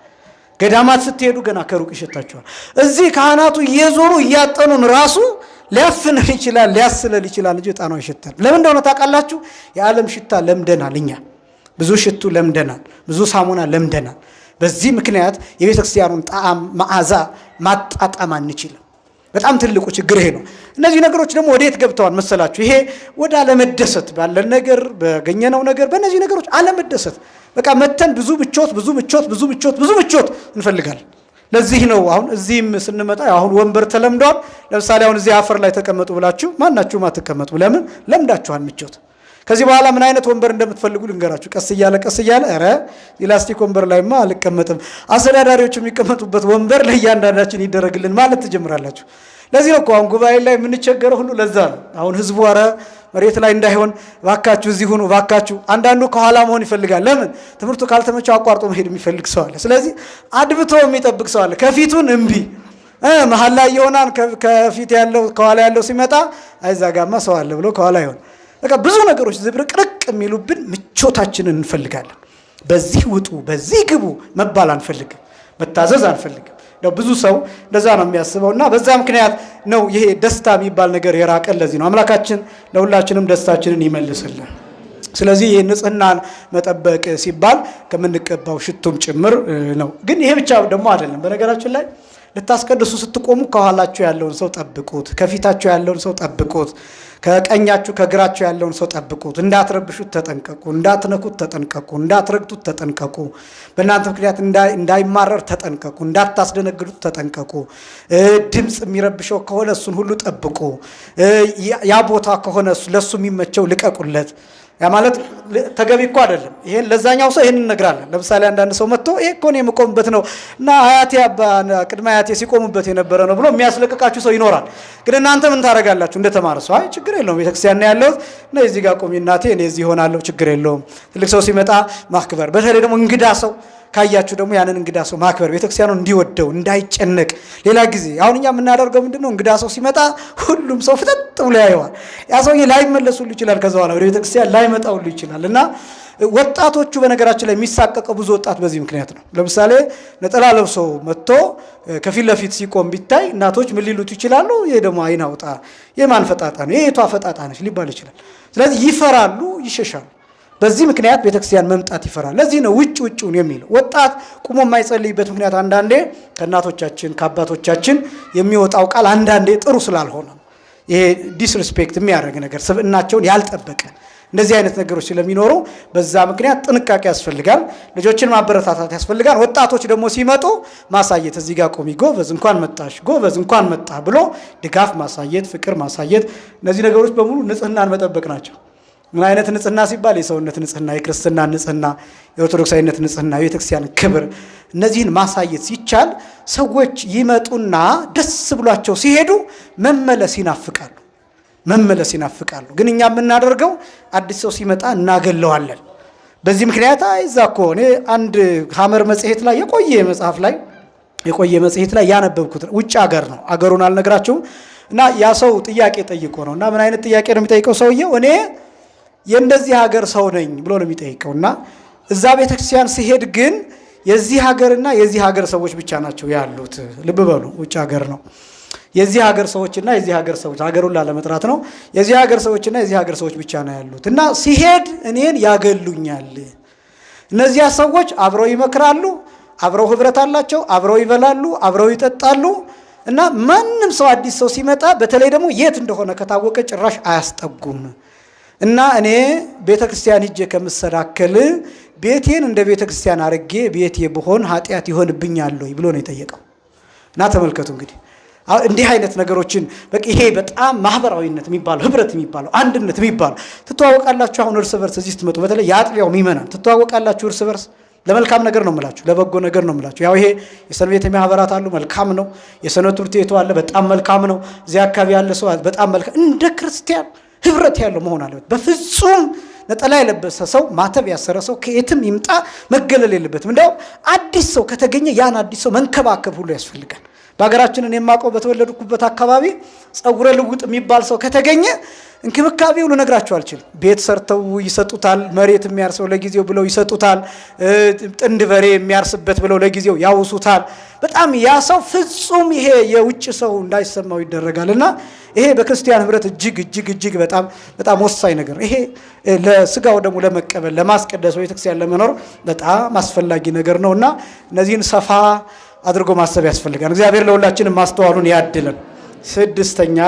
ገዳማት ስትሄዱ ገና ከሩቅ ይሸታቸዋል። እዚህ ካህናቱ እየዞሩ እያጠኑን ራሱ ሊያፍነን ይችላል፣ ሊያስለል ይችላል እንጂ ዕጣኑ አይሸተንም። ለምን እንደሆነ ታውቃላችሁ? የዓለም ሽታ ለምደናል። እኛ ብዙ ሽቱ ለምደናል፣ ብዙ ሳሙና ለምደናል። በዚህ ምክንያት የቤተክርስቲያኑን ጣዕም መዓዛ ማጣጣም አንችልም። በጣም ትልቁ ችግር ይሄ ነው። እነዚህ ነገሮች ደግሞ ወዴት ገብተዋል መሰላችሁ? ይሄ ወደ አለመደሰት ባለን ነገር በገኘነው ነገር በእነዚህ ነገሮች አለመደሰት በቃ መተን ብዙ ምቾት እንፈልጋለን። ለዚህ ነው አሁን እዚህም ስንመጣ አሁን ወንበር ተለምዷል። ለምሳሌ አሁን እዚህ አፈር ላይ ተቀመጡ ብላችሁ ማናችሁም አትቀመጡ። ለምን? ለምዳችኋል ምቾት። ከዚህ በኋላ ምን አይነት ወንበር እንደምትፈልጉ ልንገራችሁ። ቀስ እያለ ኧረ የላስቲክ ወንበር ላይማ አልቀመጥም፣ አስተዳዳሪዎች የሚቀመጡበት ወንበር ለእያንዳንዳችን ይደረግልን ማለት ትጀምራላችሁ። ለዚህ ነው እኮ አሁን ጉባኤ ላይ የምንቸገረው ሁሉ ለዛ ነው። አሁን ህዝቡ ኧረ መሬት ላይ እንዳይሆን ባካችሁ እዚህ ሁኑ ባካችሁ። አንዳንዱ ከኋላ መሆን ይፈልጋል። ለምን? ትምህርቱ ካልተመቸው አቋርጦ መሄድ የሚፈልግ ሰው አለ። ስለዚህ አድብቶ የሚጠብቅ ሰው አለ። ከፊቱን እምቢ መሀል ላይ የሆናን ከፊት ያለው ከኋላ ያለው ሲመጣ አይዛጋማ ሰው አለ ብሎ ከኋላ ይሆን። በቃ ብዙ ነገሮች ዝብርቅርቅ የሚሉብን ምቾታችንን እንፈልጋለን። በዚህ ውጡ በዚህ ግቡ መባል አንፈልግም፣ መታዘዝ አንፈልግም። ብዙ ሰው እንደዛ ነው የሚያስበው እና በዛ ምክንያት ነው ይሄ ደስታ የሚባል ነገር የራቀን። ለዚህ ነው አምላካችን ለሁላችንም ደስታችንን ይመልስልን። ስለዚህ ንጽህናን መጠበቅ ሲባል ከምንቀባው ሽቱም ጭምር ነው። ግን ይሄ ብቻ ደግሞ አይደለም። በነገራችን ላይ ልታስቀድሱ ስትቆሙ ከኋላችሁ ያለውን ሰው ጠብቁት፣ ከፊታችሁ ያለውን ሰው ጠብቁት፣ ከቀኛችሁ ከግራችሁ ያለውን ሰው ጠብቁት። እንዳትረብሹት ተጠንቀቁ፣ እንዳትነኩት ተጠንቀቁ፣ እንዳትረግጡት ተጠንቀቁ፣ በእናንተ ምክንያት እንዳይማረር ተጠንቀቁ፣ እንዳታስደነግጡት ተጠንቀቁ። ድምፅ የሚረብሸው ከሆነ እሱን ሁሉ ጠብቁ። ያ ቦታ ከሆነ ለሱ የሚመቸው ልቀቁለት። ያ ማለት ተገቢ እኮ አይደለም። ይሄን ለዛኛው ሰው ይሄን እንነግራለን። ለምሳሌ አንዳንድ ሰው መጥቶ ይሄ እኮ ነው የምቆምበት ነው እና አያቴ ቅድመ አያቴ ሲቆሙበት የነበረ ነው ብሎ የሚያስለቅቃችሁ ሰው ይኖራል። ግን እናንተ ምን ታደርጋላችሁ? እንደተማረ ሰው አይ ችግር የለውም ቤተክርስቲያን ነው ያለሁት እና እዚህ ጋር ቆሚ እናቴ እኔ እዚህ ሆናለሁ ችግር የለውም። ትልቅ ሰው ሲመጣ ማክበር፣ በተለይ ደግሞ እንግዳ ሰው ካያችሁ ደግሞ ያንን እንግዳ ሰው ማክበር፣ ቤተክርስቲያኑ እንዲወደው እንዳይጨነቅ። ሌላ ጊዜ አሁን እኛ የምናደርገው ምንድነው? እንግዳ ሰው ሲመጣ ሁሉም ሰው ፍጥጥ ብሎ ያየዋል። ያ ሰውዬ ላይመለሱሉ ይችላል፣ ከዛ በኋላ ወደ ቤተክርስቲያን ላይመጣውሉ ይችላል። እና ወጣቶቹ በነገራችን ላይ የሚሳቀቀው ብዙ ወጣት በዚህ ምክንያት ነው። ለምሳሌ ነጠላ ለብሶ መጥቶ ከፊት ለፊት ሲቆም ቢታይ እናቶች ምን ሊሉት ይችላሉ? ይሄ ደግሞ አይን አውጣ፣ የማን ፈጣጣ ነው? የቷ ፈጣጣ ነች ሊባል ይችላል። ስለዚህ ይፈራሉ፣ ይሸሻሉ። በዚህ ምክንያት ቤተክርስቲያን መምጣት ይፈራል። ለዚህ ነው ውጭውን የሚለው። ወጣት ቁሞ የማይጸልይበት ምክንያት አንዳንዴ ከእናቶቻችን ከአባቶቻችን የሚወጣው ቃል አንዳንዴ ጥሩ ስላልሆነ ነው። ይሄ ዲስሪስፔክት የሚያደርግ ነገር፣ ስብዕናቸውን ያልጠበቀ እንደዚህ አይነት ነገሮች ስለሚኖሩ በዛ ምክንያት ጥንቃቄ ያስፈልጋል። ልጆችን ማበረታታት ያስፈልጋል። ወጣቶች ደግሞ ሲመጡ ማሳየት፣ እዚህ ጋር ቆሚ፣ ጎበዝ እንኳን መጣሽ፣ ጎበዝ እንኳን መጣ ብሎ ድጋፍ ማሳየት፣ ፍቅር ማሳየት፣ እነዚህ ነገሮች በሙሉ ንጽህናን መጠበቅ ናቸው። ምን አይነት ንጽህና ሲባል የሰውነት ንጽህና፣ የክርስትና ንጽህና፣ የኦርቶዶክሳዊነት ንጽህና፣ የቤተክርስቲያን ክብር እነዚህን ማሳየት ሲቻል ሰዎች ይመጡና ደስ ብሏቸው ሲሄዱ መመለስ ይናፍቃሉ። ግን እኛ የምናደርገው አዲስ ሰው ሲመጣ እናገለዋለን። በዚህ ምክንያት አይዛኮ እኔ አንድ ሐመር መጽሔት ላይ የቆየ መጽሔት ላይ ያነበብኩት ውጭ ሀገር ነው፣ አገሩን አልነግራችሁም። እና ያ ሰው ጥያቄ ጠይቆ ነው። እና ምን አይነት ጥያቄ ነው የሚጠይቀው ሰውየው? እኔ የእንደዚህ ሀገር ሰው ነኝ ብሎ ነው የሚጠይቀው። እና እዛ ቤተክርስቲያን ሲሄድ ግን የዚህ ሀገርና የዚህ ሀገር ሰዎች ብቻ ናቸው ያሉት። ልብ በሉ፣ ውጭ ሀገር ነው። የዚህ ሀገር ሰዎችና የዚህ ሀገር ሰዎች፣ ሀገሩን ላለመጥራት ነው። የዚህ ሀገር ሰዎችና የዚህ ሀገር ሰዎች ብቻ ነው ያሉት። እና ሲሄድ እኔን ያገሉኛል። እነዚያ ሰዎች አብረው ይመክራሉ፣ አብረው ህብረት አላቸው፣ አብረው ይበላሉ፣ አብረው ይጠጣሉ። እና ማንም ሰው አዲስ ሰው ሲመጣ በተለይ ደግሞ የት እንደሆነ ከታወቀ ጭራሽ አያስጠጉም። እና እኔ ቤተክርስቲያን ሂጄ ከምሰዳከል ቤቴን እንደ ቤተክርስቲያን አርጌ ቤቴ ብሆን ኃጢአት ይሆንብኛል ወይ ብሎ ነው የጠየቀው። እና ተመልከቱ እንግዲህ እንዲህ አይነት ነገሮችን በቃ ይሄ በጣም ማህበራዊነት የሚባለው ህብረት የሚባለው አንድነት የሚባለው ትተዋወቃላችሁ። አሁን እርስ በርስ እዚህ ስትመጡ በተለይ የአጥቢያው ምእመናን ትተዋወቃላችሁ እርስ በርስ። ለመልካም ነገር ነው የምላችሁ፣ ለበጎ ነገር ነው የምላችሁ። ያው ይሄ የሰንበት ማህበራት አሉ፣ መልካም ነው። የሰንበት ትምህርት ቤቱ አለ፣ በጣም መልካም ነው። እዚህ አካባቢ ያለ ሰው በጣም መልካም። እንደ ክርስቲያን ህብረት ያለው መሆን አለበት። በፍጹም ነጠላ የለበሰ ሰው ማተብ ያሰረ ሰው ከየትም ይምጣ መገለል የለበትም። እንደው አዲስ ሰው ከተገኘ ያን አዲስ ሰው መንከባከብ ሁሉ ያስፈልጋል። በሀገራችንን የማውቀው በተወለድኩበት አካባቢ ጸጉረ ልውጥ የሚባል ሰው ከተገኘ እንክብካቤ ሁሉ ነግራቸው አልችልም። ቤት ሰርተው ይሰጡታል፣ መሬት የሚያርሰው ለጊዜው ብለው ይሰጡታል፣ ጥንድ በሬ የሚያርስበት ብለው ለጊዜው ያውሱታል። በጣም ያ ሰው ፍጹም ይሄ የውጭ ሰው እንዳይሰማው ይደረጋልና ይሄ በክርስቲያን ህብረት እጅግ በጣም ወሳኝ ነገር ነው። ይሄ ለስጋው ደግሞ ለመቀበል ለማስቀደስ ቤተክርስቲያን ለመኖር በጣም አስፈላጊ ነገር ነውና እነዚህን ሰፋ አድርጎ ማሰብ ያስፈልጋል። እግዚአብሔር ለሁላችንም ማስተዋሉን ያድለን። ስድስተኛ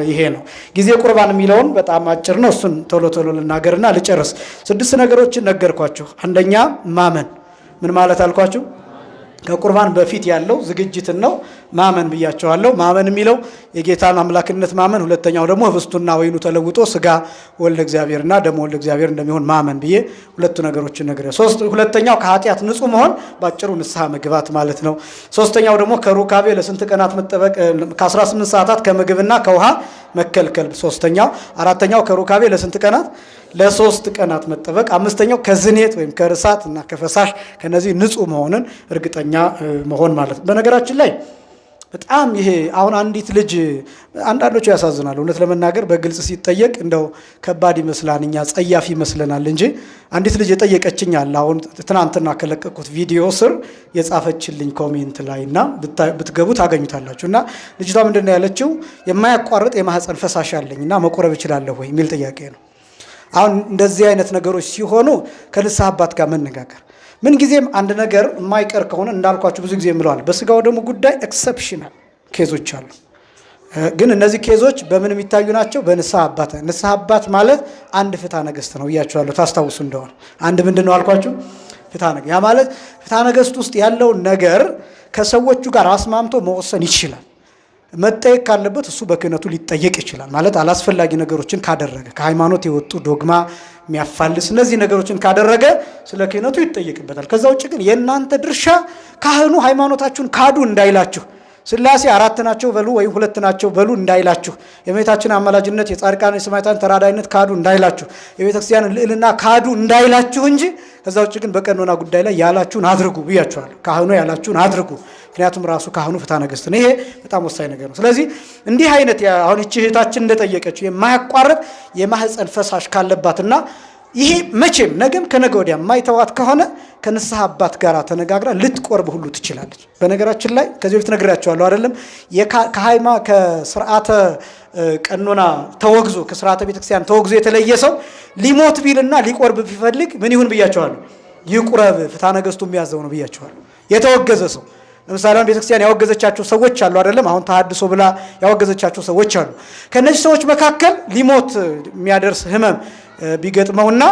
ይሄ ነው። ጊዜ ቁርባን የሚለውን በጣም አጭር ነው፣ እሱን ቶሎ ልናገርና ልጨርስ። 6 ነገሮችን ነገርኳችሁ። አንደኛ ማመን። ምን ማለት አልኳችሁ? ከቁርባን በፊት ያለው ዝግጅትን ነው ማመን ብያቸዋለሁ። ማመን የሚለው የጌታን አምላክነት ማመን፣ ሁለተኛው ደግሞ ህብስቱና ወይኑ ተለውጦ ስጋ ወልደ እግዚአብሔርና ደሞ ወልደ እግዚአብሔር እንደሚሆን ማመን ብዬ ሁለቱ ነገሮችን ነገር። ሁለተኛው ከኃጢአት ንጹህ መሆን ባጭሩ ንስሐ መግባት ማለት ነው። ሶስተኛው ደግሞ ከሩካቤ ለስንት ቀናት መጠበቅ፣ ከ18 ሰዓታት ከምግብና ከውሃ መከልከል ሶስተኛው። አራተኛው ከሩካቤ ለስንት ቀናት? ለ3 ቀናት መጠበቅ። አምስተኛው ከዝኔት ወይም ከርሳት እና ከፈሳሽ ከነዚህ ንጹህ መሆንን እርግጠኛ መሆን ማለት ነው። በነገራችን ላይ በጣም ይሄ አሁን አንዲት ልጅ አንዳንዶቹ ያሳዝናሉ። እውነት ለመናገር በግልጽ ሲጠየቅ እንደው ከባድ ይመስላል፣ እኛ ጸያፍ ይመስለናል እንጂ አንዲት ልጅ የጠየቀችኝ አለ። አሁን ትናንትና ከለቀቁት ቪዲዮ ስር የጻፈችልኝ ኮሜንት ላይ እና ብትገቡ ታገኙታላችሁ። እና ልጅቷ ምንድነው ያለችው? የማያቋርጥ የማህፀን ፈሳሽ አለኝ እና መቆረብ እችላለሁ ወይ የሚል ጥያቄ ነው። አሁን እንደዚህ አይነት ነገሮች ሲሆኑ ከንስሐ አባት ጋር መነጋገር። ምን ጊዜም አንድ ነገር የማይቀር ከሆነ እንዳልኳችሁ ብዙ ጊዜ የምለዋል፣ በስጋው ደግሞ ጉዳይ ኤክሰፕሽናል ኬዞች አሉ። ግን እነዚህ ኬዞች በምን የሚታዩ ናቸው? በንስሐ አባት። ንስሐ አባት ማለት አንድ ፍትሐ ነገሥት ነው እያችኋለሁ፣ ታስታውሱ እንደሆነ። አንድ ምንድን ነው አልኳችሁ? ፍትሐ ነገሥት። ያ ማለት ፍትሐ ነገሥት ውስጥ ያለውን ነገር ከሰዎቹ ጋር አስማምቶ መወሰን ይችላል። መጠየቅ ካለበት እሱ በክህነቱ ሊጠየቅ ይችላል። ማለት አላስፈላጊ ነገሮችን ካደረገ፣ ከሃይማኖት የወጡ ዶግማ የሚያፋልስ እነዚህ ነገሮችን ካደረገ ስለ ክህነቱ ይጠየቅበታል። ከዛ ውጭ ግን የእናንተ ድርሻ ካህኑ ሃይማኖታችሁን ካዱ እንዳይላችሁ፣ ሥላሴ 4 ናቸው በሉ ወይም 2 ናቸው በሉ እንዳይላችሁ፣ የእመቤታችን አማላጅነት የጻድቃን የሰማዕታት ተራዳይነት ካዱ እንዳይላችሁ፣ የቤተክርስቲያንን ልዕልና ካዱ እንዳይላችሁ እንጂ ከዛ ውጭ ግን በቀኖና ጉዳይ ላይ ያላችሁን አድርጉ ብያችኋለሁ። ካህኑ ያላችሁን አድርጉ። ምክንያቱም ራሱ ካህኑ ፍትሐ ነገሥት ነው። ይሄ በጣም ወሳኝ ነገር ነው። ስለዚህ እንዲህ አይነት አሁን እቺ እህታችን እንደጠየቀችው የማያቋርጥ የማህፀን ፈሳሽ ካለባትና ይሄ መቼም ነገም ከነገ ወዲያ የማይተዋት ከሆነ ከንስሐ አባት ጋር ተነጋግራ ልትቆርብ ሁሉ ትችላለች። በነገራችን ላይ ከዚህ በፊት ነግሬያቸዋለሁ አይደለም? ከስርዓተ ቀኖና ተወግዞ ከስርዓተ ቤተክርስቲያን ተወግዞ የተለየ ሰው ሊሞት ቢልና ሊቆርብ ቢፈልግ ምን ይሁን ብያቸዋለሁ? ይቁረብ። ፍትሐ ነገሥቱ የሚያዘው ነው ብያቸዋለሁ። የተወገዘ ሰው ለምሳሌ ቤተክርስቲያን ያወገዘቻቸው ሰዎች አሉ አይደለም? አሁን ተሐድሶ ብላ ያወገዘቻቸው ሰዎች አሉ። ከነዚህ ሰዎች መካከል ሊሞት የሚያደርስ ህመም ቢገጥመውና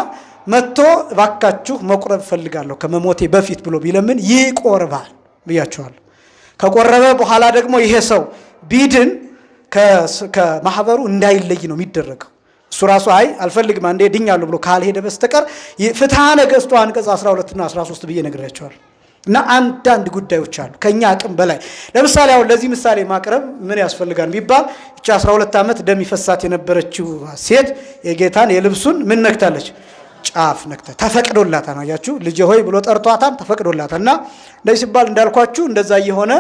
መጥቶ እባካችሁ መቁረብ ፈልጋለሁ ከመሞቴ በፊት ብሎ ቢለምን ይቆርባል ብያቸዋለሁ። ከቆረበ በኋላ ደግሞ ይሄ ሰው ቢድን ከማህበሩ እንዳይለይ ነው የሚደረገው። እሱ ራሱ አይ አልፈልግም አንዴ ድኛለሁ ብሎ ካልሄደ በስተቀር ፍትሐ ነገሥቱ አንቀጽ 12 እና 13 ብዬ ነግሬያቸዋለሁ። እና አንዳንድ ጉዳዮች አሉ ከኛ አቅም በላይ። ለምሳሌ አሁን ለዚህ ምሳሌ ማቅረብ ምን ያስፈልጋል ቢባል እቺ 12 ዓመት ደም ይፈሳት የነበረችው ሴት የጌታን የልብሱን ምን ነክታለች? ጫፍ ነክታ ተፈቅዶላታል። አያችሁ ልጅ ሆይ ብሎ ጠርቷታል፣ ተፈቅዶላታል። እና እንደዚህ ሲባል እንዳልኳችሁ እንደዛ የሆነ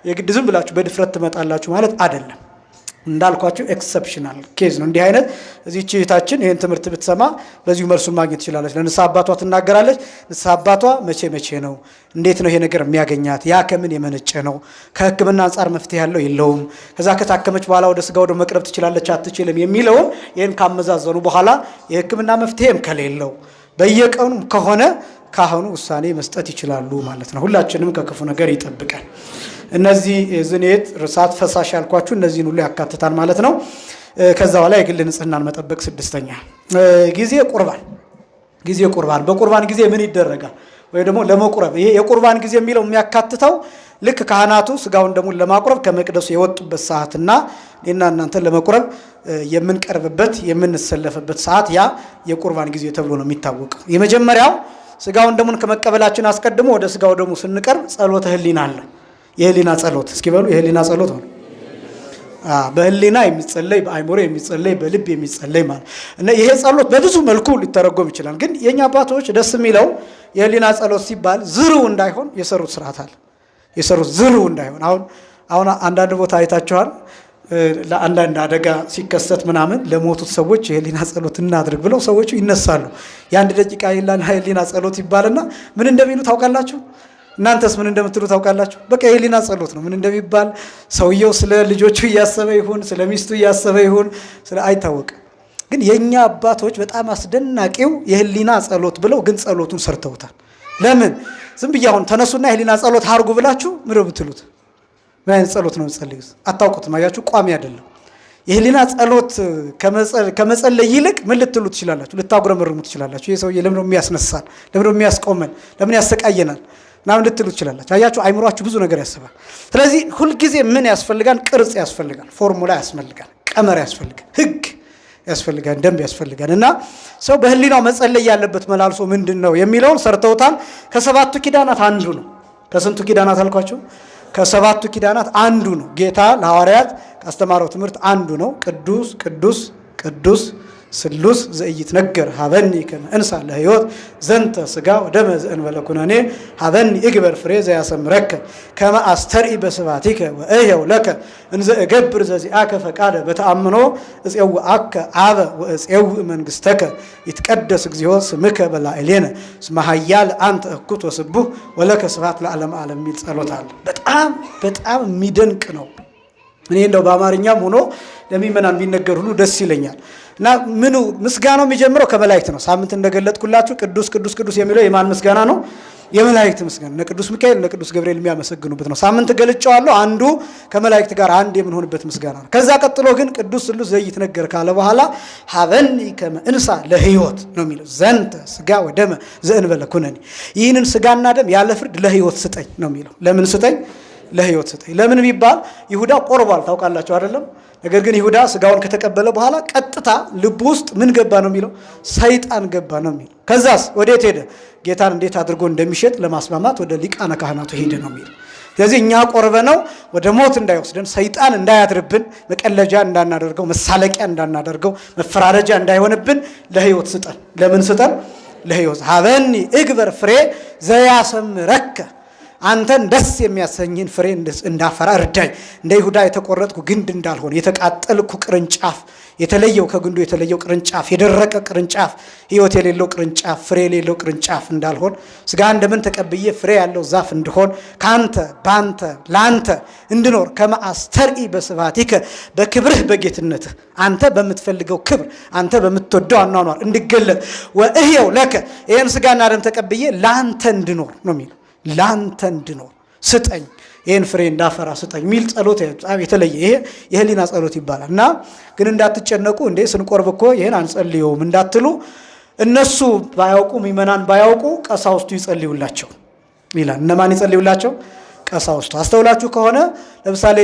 የግድ ዝም ብላችሁ በድፍረት ትመጣላችሁ ማለት አይደለም። እንዳልኳችሁ ኤክሰፕሽናል ኬዝ ነው። እንዲህ አይነት እዚህ እህታችን ይሄን ትምህርት ብትሰማ በዚሁ መልሱን ማግኘት ትችላለች። ለንስሐ አባቷ ትናገራለች። ንስሐ አባቷ መቼ ነው እንዴት ነው ይሄ ነገር የሚያገኛት? ያ ከምን የመነጨ ነው? ከሕክምና አንጻር መፍትሄ ያለው የለውም? ከዛ ከታከመች በኋላ ወደ ስጋ ወደ መቅረብ ትችላለች አትችልም የሚለውን ይሄን ካመዛዘኑ በኋላ የሕክምና መፍትሄም ከሌለው በየቀኑ ከሆነ ካህኑ ውሳኔ መስጠት ይችላሉ ማለት ነው። ሁላችንም ከክፉ ነገር ይጠብቃል። እነዚህ ዝኔት፣ ርሳት፣ ፈሳሽ ያልኳችሁ እነዚህን ሁሉ ያካትታል ማለት ነው። ከዛ በኋላ የግል ንጽህናን መጠበቅ። ስድስተኛ ጊዜ ቁርባን። በቁርባን ጊዜ ምን ይደረጋል? ወይ ደግሞ ለመቁረብ ይሄ የቁርባን ጊዜ የሚለው የሚያካትተው ልክ ካህናቱ ስጋውን ደሙን ለማቁረብ ከመቅደሱ የወጡበት ሰዓትና እኔና እናንተን ለመቁረብ የምንቀርብበት የምንሰለፍበት ሰዓት ያ የቁርባን ጊዜ ተብሎ ነው የሚታወቀው። የመጀመሪያው ስጋውን ደሙን ከመቀበላችን አስቀድሞ ወደ ስጋው ደሙ ስንቀርብ ጸሎተ ህሊና አለ። የህሊና ጸሎት እስኪ በሉ የህሊና ጸሎት ነው። በህሊና የሚጸለይ በአይምሮ የሚጸለይ በልብ የሚጸለይ ማለት እና ይሄ ጸሎት በብዙ መልኩ ሊተረጎም ይችላል። ግን የኛ አባቶች ደስ የሚለው የህሊና ጸሎት ሲባል ዝርው እንዳይሆን የሰሩት ስርዓት አለ። የሰሩት ዝርው እንዳይሆን አሁን አንዳንድ ቦታ አይታችኋል። ለአንዳንድ አደጋ ሲከሰት ምናምን ለሞቱት ሰዎች የህሊና ጸሎት እናድርግ ብለው ሰዎቹ ይነሳሉ። የአንድ ደቂቃ የህሊና ጸሎት ይባልና ምን እንደሚሉ ታውቃላችሁ? እናንተስ ምን እንደምትሉ ታውቃላችሁ? በቃ የህሊና ጸሎት ነው። ምን እንደሚባል ሰውየው ስለ ልጆቹ እያሰበ ይሁን ስለ ሚስቱ እያሰበ ይሁን ስለ አይታወቅም። ግን የኛ አባቶች በጣም አስደናቂው የህሊና ጸሎት ብለው ግን ጸሎቱን ሰርተውታል። ለምን ዝም ብዬ አሁን ተነሱና የህሊና ጸሎት አድርጉ ብላችሁ ምን ነው ብትሉት ምን አይነት ጸሎት ነው የምትጸልዩት? አታውቁትም። አያችሁ ቋሚ አይደለም። የህሊና ጸሎት ከመጸለይ ይልቅ ምን ልትሉ ትችላላችሁ? ልታጉረመርሙ ትችላላችሁ። ይሄ ሰውዬ ለምን ነው የሚያስነሳን? ለምን ነው የሚያስቆመን? ለምን ያሰቃየናል? ምናምን ልትሉ ትችላላችሁ። አያችሁ አይምሯችሁ ብዙ ነገር ያስባል። ስለዚህ ሁልጊዜ ምን ያስፈልጋል? ቅርጽ ያስፈልጋል፣ ፎርሙላ ያስፈልጋል፣ ቀመር ያስፈልጋል፣ ህግ ያስፈልጋል፣ ደንብ ያስፈልጋል። እና ሰው በህሊናው መጸለይ ያለበት መላልሶ ምንድን ነው የሚለውን ሰርተውታል። ከሰባቱ ኪዳናት አንዱ ነው። ከስንቱ ኪዳናት አልኳቸው? ከሰባቱ ኪዳናት አንዱ ነው። ጌታ ለሐዋርያት ካስተማረው ትምህርት አንዱ ነው። ቅዱስ ቅዱስ ቅዱስ ስሉስ ዘኢይትነገር ሀበኒ ከመ እንሣ ለሕይወት ዘንተ ሥጋ ወደመ ዘእንበለ ኩነኔ ሀበኒ እግበር ፍሬ ዘያሰምረከ ከመ አስተርኢ በስብሐቲከ ወእሕየው ለከ እንዘ እገብር ዘዚአከ ፈቃደ በተአምኖ እፄውዐከ አበ ወእፄውእ መንግሥተከ ይትቀደስ እግዚኦ ስምከ በላዕሌነ እስመ ኃያል አንተ እኩት ወስቡሕ ወለከ ስብሐት ለዓለመ ዓለም የሚል ጸሎት አለ። በጣም በጣም የሚደንቅ ነው። እኔ እንደው በአማርኛም ሆኖ ለሚመናን ቢነገር ሁሉ ደስ ይለኛል። እና ምኑ ምስጋናው የሚጀምረው ከመላእክት ነው። ሳምንት እንደገለጥኩላችሁ ቅዱስ ቅዱስ ቅዱስ የሚለው የማን ምስጋና ነው? የመላእክት ምስጋና። እነ ቅዱስ ሚካኤል እነ ቅዱስ ገብርኤል የሚያመሰግኑበት ነው። ሳምንት ገልጫዋለሁ። አንዱ ከመላእክት ጋር አንድ የምንሆንበት ምስጋና ነው። ከዛ ቀጥሎ ግን ቅዱስ ስሉስ ዘኢይትነገር ካለ በኋላ ሀበኒ ከመ እንሣ ለሕይወት ነው የሚለው። ዘንተ ሥጋ ወደመ ዘእንበለ ኩነኔ፣ ይህንን ሥጋና ደም ያለ ፍርድ ለሕይወት ስጠኝ ነው የሚለው። ለምን ስጠኝ? ለሕይወት ስጠኝ። ለምን ቢባል ይሁዳ ቆርቧል፣ ታውቃላችሁ አይደለም? ነገር ግን ይሁዳ ስጋውን ከተቀበለ በኋላ ቀጥታ ልብ ውስጥ ምን ገባ ነው የሚለው? ሰይጣን ገባ ነው የሚለው። ከዛስ ወዴት ሄደ? ጌታን እንዴት አድርጎ እንደሚሸጥ ለማስማማት ወደ ሊቃነ ካህናቱ ሄደ ነው የሚለው። ስለዚህ እኛ ቆርበነው ወደ ሞት እንዳይወስደን፣ ሰይጣን እንዳያድርብን፣ መቀለጃ እንዳናደርገው፣ መሳለቂያ እንዳናደርገው፣ መፈራረጃ እንዳይሆንብን ለሕይወት ስጠን። ለምን ስጠን? ለሕይወት። ሀበኒ እግበር ፍሬ ዘያሰምረከ፣ አንተን ደስ የሚያሰኝን ፍሬ እንዳፈራ እርዳኝ። እንደ ይሁዳ የተቆረጥኩ ግንድ እንዳልሆን፣ የተቃጠልኩ ቅርንጫፍ፣ የተለየው ከግንዱ የተለየው ቅርንጫፍ፣ የደረቀ ቅርንጫፍ፣ ሕይወት የሌለው ቅርንጫፍ፣ ፍሬ የሌለው ቅርንጫፍ እንዳልሆን፣ ስጋ እንደምን ተቀብዬ ፍሬ ያለው ዛፍ እንድሆን፣ ካንተ ባንተ ላንተ እንድኖር፣ ከመ አስተርኢ በስብሐቲከ፣ በክብርህ በጌትነትህ አንተ በምትፈልገው ክብር አንተ በምትወደው አኗኗር እንድገለጥ፣ ወእሕየው ለከ፣ ይህን ስጋና ደም ተቀብዬ ላንተ እንድኖር ነው የሚለው። ላንተ እንድኖር ስጠኝ፣ ይህን ፍሬ እንዳፈራ ስጠኝ የሚል ጸሎት የተለየ ይሄ የህሊና ጸሎት ይባላል። እና ግን እንዳትጨነቁ እንዴ ስንቆርብ እኮ ይህን አንጸልየውም እንዳትሉ፣ እነሱ ባያውቁ ምእመናን ባያውቁ ቀሳውስቱ ይጸልዩላቸው ይላል። እነማን ይጸልዩላቸው? ቀሳውስቱ አስተውላችሁ ከሆነ ለምሳሌ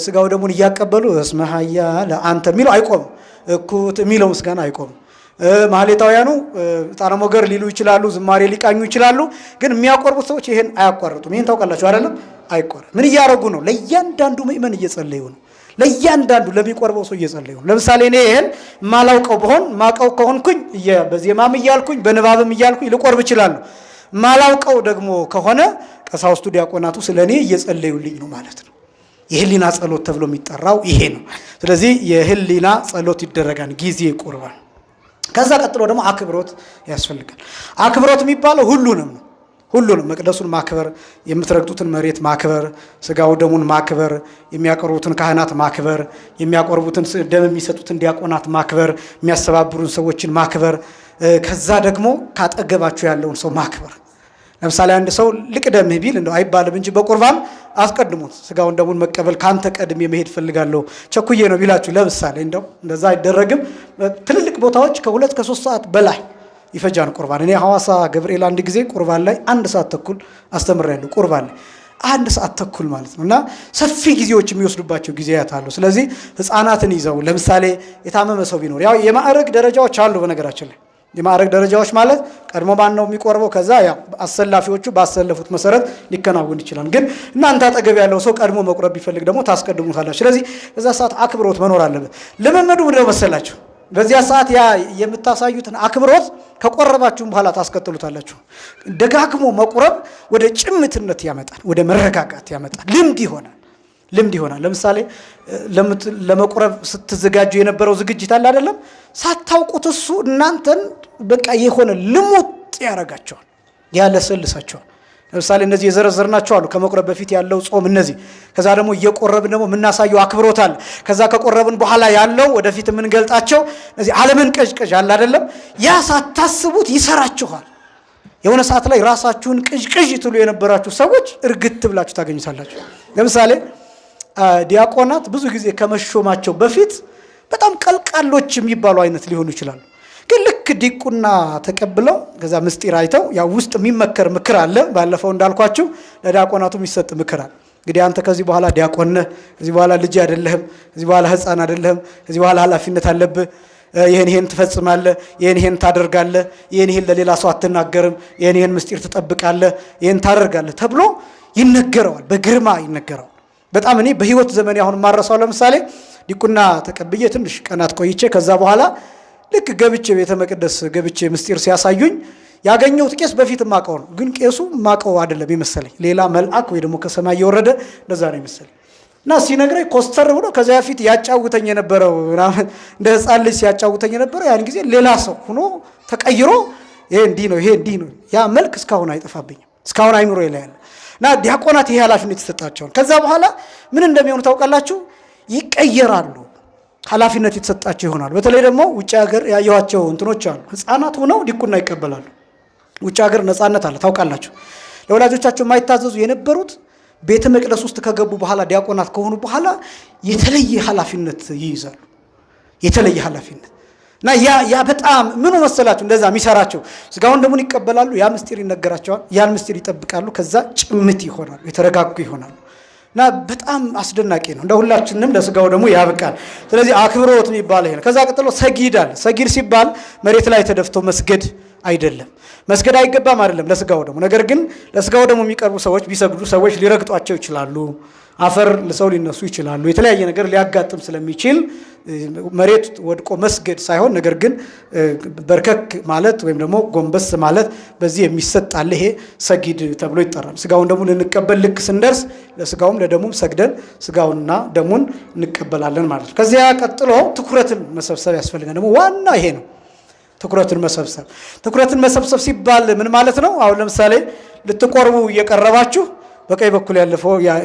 ስጋው ደሙን እያቀበሉ እስመ ሀያ ለአንተ የሚለው አይቆም፣ እኩት የሚለው ምስጋና አይቆም። ማህሌታውያኑ ዕጣነ ሞገር ሊሉ ይችላሉ፣ ዝማሬ ሊቃኙ ይችላሉ። ግን የሚያቆርቡት ሰዎች ይሄን አያቋርጡም። ይሄን ታውቃላችሁ አይደለም? አይቆርም። ምን እያደረጉ ነው? ለእያንዳንዱ ምእመን እየጸለዩ ነው። ለእያንዳንዱ ለሚቆርበው ሰው እየጸለዩ ነው። ለምሳሌ እኔ ይሄን ማላውቀው በሆን ማቀው ከሆንኩኝ በዜማም እያልኩኝ በንባብም እያልኩኝ ልቆርብ እችላለሁ። ማላውቀው ደግሞ ከሆነ ቀሳውስቱ ዲያቆናቱ ስለኔ እየጸለዩልኝ ነው ማለት ነው። የህሊና ጸሎት ተብሎ የሚጠራው ይሄ ነው። ስለዚህ የህሊና ጸሎት ይደረጋል ጊዜ ቁርባን። ከዛ ቀጥሎ ደግሞ አክብሮት ያስፈልጋል። አክብሮት የሚባለው ሁሉንም ነው። ሁሉንም መቅደሱን ማክበር፣ የምትረግጡትን መሬት ማክበር፣ ስጋው ደሙን ማክበር፣ የሚያቀርቡትን ካህናት ማክበር፣ የሚያቆርቡትን ደም የሚሰጡትን ዲያቆናት ማክበር፣ የሚያስተባብሩን ሰዎችን ማክበር፣ ከዛ ደግሞ ካጠገባችሁ ያለውን ሰው ማክበር። ለምሳሌ አንድ ሰው ልቅደምህ ቢል እንደው አይባልም እንጂ በቁርባን አስቀድሙት። ስጋውን ደሙን መቀበል ካንተ ቀድሜ መሄድ ፈልጋለሁ ቸኩዬ ነው ቢላችሁ ለምሳሌ እንደው እንደዛ አይደረግም። ትልልቅ ቦታዎች ከ2 ከ3 ሰዓት በላይ ይፈጃን ቁርባን። እኔ ሐዋሳ ገብርኤል አንድ ጊዜ ቁርባን ላይ 1 ሰዓት ተኩል አስተምሬያለሁ። ቁርባን ላይ 1 ሰዓት ተኩል ማለት ነውና ሰፊ ጊዜዎች የሚወስዱባቸው ጊዜያት አሉ። ስለዚህ ህፃናትን ይዘው ለምሳሌ የታመመ ሰው ቢኖር ያው የማዕረግ ደረጃዎች አሉ። በነገራችን ላይ የማዕረግ ደረጃዎች ማለት ቀድሞ ማን ነው የሚቆርበው፣ ከዛ ያው አሰላፊዎቹ ባሰለፉት መሰረት ሊከናወን ይችላል። ግን እናንተ አጠገብ ያለው ሰው ቀድሞ መቁረብ ቢፈልግ ደግሞ ታስቀድሙታላችሁ። ስለዚህ በዛ ሰዓት አክብሮት መኖር አለበት። ልምምዱ ምንድነው መሰላችሁ? በዚያ ሰዓት ያ የምታሳዩትን አክብሮት ከቆረባችሁም በኋላ ታስቀጥሉታላችሁ። ደጋግሞ መቁረብ ወደ ጭምትነት ያመጣል፣ ወደ መረጋጋት ያመጣል፣ ልምድ ይሆናል። ለምሳሌ ለመቁረብ ስትዘጋጁ የነበረው ዝግጅት አለ አይደለም? ሳታውቁት እሱ እናንተን በቃ የሆነ ልሙጥ ያረጋቸዋል፣ ያለሰልሳቸዋል። ለምሳሌ እነዚህ የዘረዘርናቸው አሉ ከመቁረብ በፊት ያለው ጾም እነዚህ። ከዛ ደግሞ እየቆረብን ደግሞ የምናሳየው አክብሮት አለ። ከዛ ከቆረብን በኋላ ያለው ወደፊት የምንገልጣቸው እነዚህ ዓለምን ቀዥቀዥ አለ አይደለም? ያ ሳታስቡት ይሰራችኋል። የሆነ ሰዓት ላይ ራሳችሁን ቅዥቅዥ ትሉ የነበራችሁ ሰዎች እርግት ብላችሁ ታገኙታላችሁ። ለምሳሌ ዲያቆናት ብዙ ጊዜ ከመሾማቸው በፊት በጣም ቀልቃሎች የሚባሉ አይነት ሊሆኑ ይችላሉ። ግን ልክ ዲቁና ተቀብለው ከዛ ምስጢር አይተው ያው ውስጥ የሚመከር ምክር አለ። ባለፈው እንዳልኳችሁ ለዲያቆናቱ የሚሰጥ ምክር አለ። እንግዲህ አንተ ከዚህ በኋላ ዲያቆን ነህ፣ ከዚህ በኋላ ልጅ አይደለህም፣ ከዚህ በኋላ ሕፃን አይደለህም፣ ከዚህ በኋላ ኃላፊነት አለብህ፣ ይሄን ትፈጽማለህ፣ ይሄን ታደርጋለህ፣ ይሄን ለሌላ ሰው አትናገርም፣ ይሄን ምስጢር ትጠብቃለህ፣ ይሄን ታደርጋለህ ተብሎ ይነገረዋል። በግርማ ይነገረዋል። በጣም እኔ በህይወት ዘመን አሁን ማረሳው ለምሳሌ ዲቁና ተቀብዬ ትንሽ ቀናት ቆይቼ ከዛ በኋላ ልክ ገብቼ ቤተ መቅደስ ገብቼ ምስጢር ሲያሳዩኝ ያገኘሁት ቄስ በፊት ማቀው ነው። ግን ቄሱ ማቀው አይደለም ይመስለኝ፣ ሌላ መልአክ ወይ ደግሞ ከሰማይ የወረደ እንደዛ ነው ይመስለኝ። እና ሲነግረኝ ኮስተር ብሎ ከዚያ በፊት ያጫውተኝ የነበረው እንደ ህፃን ልጅ ሲያጫውተኝ የነበረው ያን ጊዜ ሌላ ሰው ሆኖ ተቀይሮ ይሄ እንዲህ ነው ያ መልክ እስካሁን አይጠፋብኝም፣ እስካሁን አይኑሮ ይላል። እና ዲያቆናት ይሄ ኃላፊነት ይሰጣቸዋል። ከዛ በኋላ ምን እንደሚሆኑ ታውቃላችሁ? ይቀየራሉ፣ ኃላፊነት የተሰጣቸው ይሆናል። በተለይ ደግሞ ውጭ ሀገር ያየኋቸው እንትኖች አሉ። ህፃናት ሆነው ዲቁና ይቀበላሉ። ውጭ ሀገር ነፃነት አለ ታውቃላችሁ። ለወላጆቻቸው የማይታዘዙ የነበሩት ቤተ መቅደስ ውስጥ ከገቡ በኋላ ዲያቆናት ከሆኑ በኋላ የተለየ ኃላፊነት ይይዛሉ። የተለየ ኃላፊነት እና ያ በጣም ምኑ መሰላችሁ እንደዛ የሚሰራቸው ስጋውን ደሙን ይቀበላሉ። ያ ምስጢር ይነገራቸዋል። ያን ምስጢር ይጠብቃሉ። ከዛ ጭምት ይሆናሉ፣ የተረጋጉ ይሆናሉ። እና በጣም አስደናቂ ነው። እንደ ሁላችንም ለስጋው ደግሞ ያብቃል። ስለዚህ አክብሮት የሚባል ይሄ ነው። ከዛ ቀጥሎ ሰጊድ አለ። ሰጊድ ሲባል መሬት ላይ ተደፍቶ መስገድ አይደለም። መስገድ አይገባም አይደለም ለስጋው ደግሞ። ነገር ግን ለስጋው ደግሞ የሚቀርቡ ሰዎች ቢሰግዱ ሰዎች ሊረግጧቸው ይችላሉ፣ አፈር ለሰው ሊነሱ ይችላሉ። የተለያየ ነገር ሊያጋጥም ስለሚችል መሬት ወድቆ መስገድ ሳይሆን ነገር ግን በርከክ ማለት ወይም ደግሞ ጎንበስ ማለት በዚህ የሚሰጥ አለ። ይሄ ሰጊድ ተብሎ ይጠራል። ስጋውን ደግሞ ልንቀበል ልክ ስንደርስ ለስጋውም ለደሙም ሰግደን ስጋውንና ደሙን እንቀበላለን ማለት ነው። ከዚያ ቀጥሎ ትኩረትን መሰብሰብ ያስፈልጋል። ደግሞ ዋና ይሄ ነው። ትኩረትን መሰብሰብ ሲባል ምን ማለት ነው? አሁን ለምሳሌ ልትቆርቡ እየቀረባችሁ በቀኝ በኩል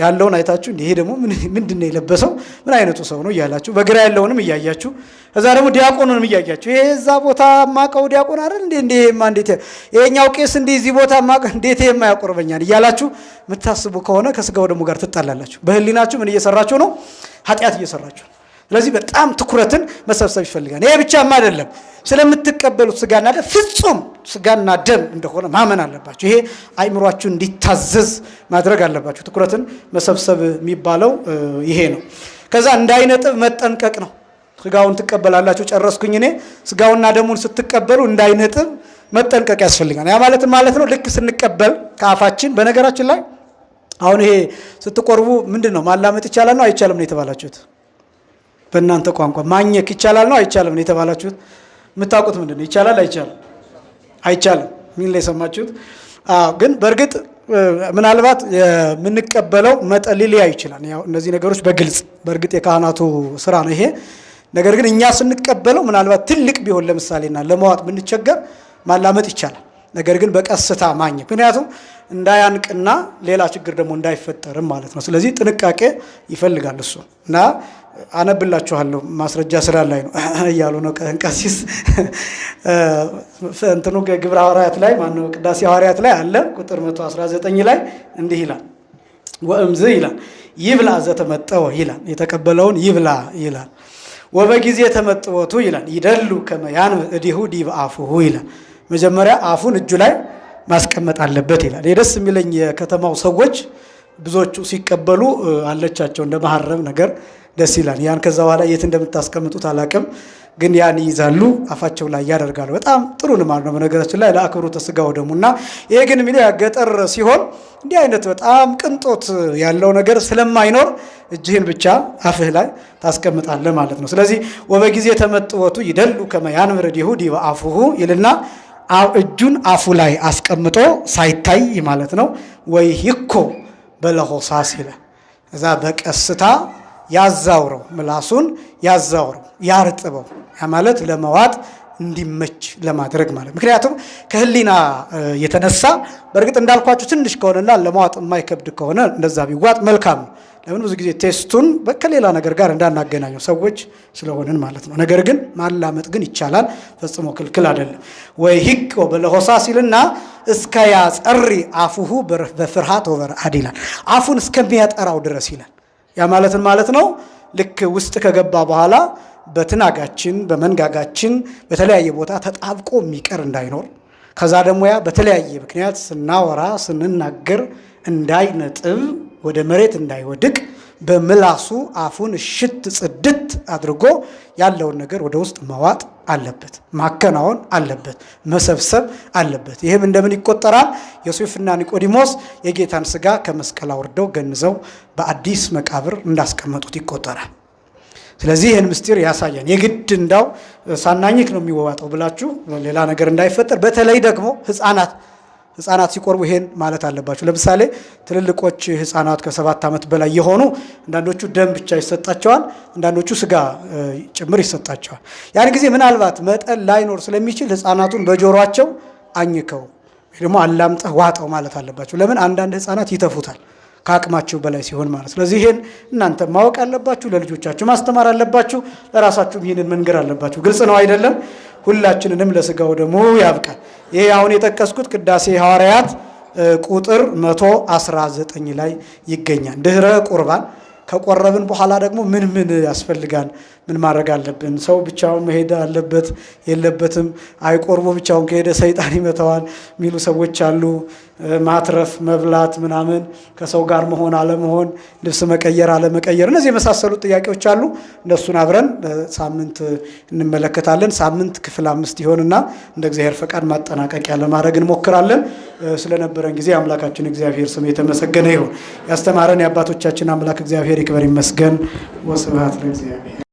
ያለውን አይታችሁ ይሄ ደግሞ ምንድነው የለበሰው ምን አይነቱ ሰው ነው እያላችሁ በግራ ያለውንም እያያችሁ ከዛ ደግሞ ዲያቆኑንም እያያችሁ ይሄ እዛ ቦታ ማቀው ዲያቆን አይደል እንዴማ እንዴት ይሄኛው ቄስ እዚህ ቦታ ማቀው እንዴት የማያቆርበኛል እያላችሁ የምታስቡ ከሆነ ከስጋው ደግሞ ጋር ትጣላላችሁ። በህሊናችሁ ምን እየሰራችሁ ነው? ኃጢአት እየሰራችሁ። ስለዚህ በጣም ትኩረትን መሰብሰብ ይፈልጋል። ይሄ ብቻም አይደለም፣ ስለምትቀበሉት ስጋና ደም ፍጹም ስጋና ደም እንደሆነ ማመን አለባችሁ። ይሄ አእምሯችሁ እንዲታዘዝ ማድረግ አለባችሁ። ትኩረትን መሰብሰብ የሚባለው ይሄ ነው። ከዛ እንዳይነጥብ መጠንቀቅ ነው። ስጋውን ትቀበላላችሁ፣ ጨረስኩኝ እኔ። ስጋውና ደሙን ስትቀበሉ እንዳይነጥብ መጠንቀቅ ያስፈልጋል። ያ ማለት ነው ልክ ስንቀበል ከአፋችን፣ በነገራችን ላይ አሁን ይሄ ስትቆርቡ ምንድን ነው ማላመጥ ይቻላል ነው አይቻልም ነው የተባላችሁት? በእናንተ ቋንቋ ማኘክ ይቻላል ነው አይቻልም ነው የተባላችሁት? የምታውቁት ምንድን ነው? ይቻላል አይቻልም? አይቻልም ምን ላይ ሰማችሁት? ግን በእርግጥ ምናልባት የምንቀበለው መጠን ሊለያይ ይችላል። ያው እነዚህ ነገሮች በግልጽ በእርግጥ የካህናቱ ስራ ነው ይሄ። ነገር ግን እኛ ስንቀበለው ምናልባት ትልቅ ቢሆን ለምሳሌና ለመዋጥ ብንቸገር ማላመጥ ይቻላል። ነገር ግን በቀስታ ማኘክ፣ ምክንያቱም እንዳያንቅና ሌላ ችግር ደግሞ እንዳይፈጠርም ማለት ነው። ስለዚህ ጥንቃቄ ይፈልጋል እሱ እና አነብላችኋለሁ ማስረጃ ስላላይ ነው እያሉ ነው ቀሲስ እንትኑ ግብረ ሐዋርያት ላይ ማነው ቅዳሴ ሐዋርያት ላይ አለ ቁጥር 119 ላይ እንዲህ ይላል። ወእምዝ ይላል ይብላ ዘተመጠወ ይላል፣ የተቀበለውን ይብላ ይላል። ወበጊዜ ተመጥወቱ ይላል ይደሉ ከመ ያንብዕ እዲሁ ዲበ አፉሁ ይላል። መጀመሪያ አፉን እጁ ላይ ማስቀመጥ አለበት ይላል። ደስ የሚለኝ የከተማው ሰዎች ብዙዎቹ ሲቀበሉ አለቻቸው እንደ መሐረብ ነገር ደስ ይላል። ያን ከዛ በኋላ የት እንደምታስቀምጡት አላቅም፣ ግን ያን ይይዛሉ አፋቸው ላይ ያደርጋሉ። በጣም ጥሩ ልማድ ነው በነገራችን ላይ ለአክብሮተ ሥጋው ደሙና። ይሄ ግን የሚለው ገጠር ሲሆን እንዲህ አይነት በጣም ቅንጦት ያለው ነገር ስለማይኖር እጅህን ብቻ አፍህ ላይ ታስቀምጣለህ ማለት ነው። ስለዚህ ወበጊዜ ተመጥወቱ ይደሉ ከመ ያንብዕ እዲሁ ዲበ አፉሁ ይልና እጁን አፉ ላይ አስቀምጦ ሳይታይ ማለት ነው። ወይ ይኮ በለሆሳስ ይላል። እዛ በቀስታ ያዛውረው፣ ምላሱን ያዛውረው፣ ያርጥበው። ያ ማለት ለመዋጥ እንዲመች ለማድረግ ማለት። ምክንያቱም ከህሊና የተነሳ በእርግጥ እንዳልኳችሁ ትንሽ ከሆነና ለመዋጥ የማይከብድ ከሆነ እንደዛ ቢዋጥ መልካም ነው። ለምን ብዙ ጊዜ ቴስቱን ከሌላ ነገር ጋር እንዳናገናኘው ሰዎች ስለሆንን ማለት ነው። ነገር ግን ማላመጥ ግን ይቻላል፣ ፈጽሞ ክልክል አይደለም። ወይ ሂቅ በለሆሳስ ይልና እስከ ያጸሪ አፉሁ በፍርሃት ወበረአድ ይላል። አፉን እስከሚያጠራው ድረስ ይላል። ያ ማለት ነው ልክ ውስጥ ከገባ በኋላ በትናጋችን በመንጋጋችን በተለያየ ቦታ ተጣብቆ የሚቀር እንዳይኖር፣ ከዛ ደግሞ ያ በተለያየ ምክንያት ስናወራ ስንናገር እንዳይነጥብ ወደ መሬት እንዳይወድቅ በምላሱ አፉን እሽት ጽድት አድርጎ ያለውን ነገር ወደ ውስጥ መዋጥ አለበት፣ ማከናወን አለበት፣ መሰብሰብ አለበት። ይህም እንደምን ይቆጠራል? ዮሴፍና ኒቆዲሞስ የጌታን ሥጋ ከመስቀል አውርደው ገንዘው በአዲስ መቃብር እንዳስቀመጡት ይቆጠራል። ስለዚህ ይህን ምስጢር ያሳያል። የግድ እንዳው ሳናኝክ ነው የሚዋጣው ብላችሁ ሌላ ነገር እንዳይፈጠር፣ በተለይ ደግሞ ህፃናት ሲቆርቡ ይሄን ማለት አለባቸው። ለምሳሌ ትልልቆች ህፃናት ከ7 ዓመት በላይ የሆኑ አንዳንዶቹ ደም ብቻ ይሰጣቸዋል፣ አንዳንዶቹ ስጋ ጭምር ይሰጣቸዋል። ያን ጊዜ ምናልባት መጠን ላይኖር ስለሚችል ህፃናቱን በጆሮአቸው አኝከው ደግሞ አላምጠህ ዋጠው ማለት አለባቸው። ለምን አንዳንድ ህፃናት ይተፉታል ከአቅማቸው በላይ ሲሆን ማለት። ስለዚህ ይሄን እናንተ ማወቅ አለባችሁ፣ ለልጆቻችሁ ማስተማር አለባችሁ፣ ለራሳችሁም ይህንን መንገር አለባችሁ። ግልጽ ነው አይደለም? ሁላችንንም ለሥጋው ደሙ ያብቃል። ይሄ አሁን የጠቀስኩት ቅዳሴ ሐዋርያት ቁጥር 119 ላይ ይገኛል። ድህረ ቁርባን ከቆረብን በኋላ ደግሞ ምን ያስፈልጋል? ምን ማድረግ አለብን? ሰው ብቻውን መሄድ አለበት የለበትም? አይቆርቦ ብቻውን ከሄደ ሰይጣን ይመታዋል የሚሉ ሰዎች አሉ። ማትረፍ፣ መብላት፣ ምናምን፣ ከሰው ጋር መሆን አለመሆን፣ ልብስ መቀየር አለመቀየር፣ እነዚህ የመሳሰሉት ጥያቄዎች አሉ። እነሱን አብረን ሳምንት እንመለከታለን። ሳምንት ክፍል 5 ይሆንና እንደ እግዚአብሔር ፈቃድ ማጠናቀቂያ ለማድረግ እንሞክራለን። ስለነበረን ጊዜ አምላካችን እግዚአብሔር ስም የተመሰገነ ይሁን። ያስተማረን የአባቶቻችን አምላክ እግዚአብሔር ይክበር ይመስገን። ወስብሐት ለእግዚአብሔር።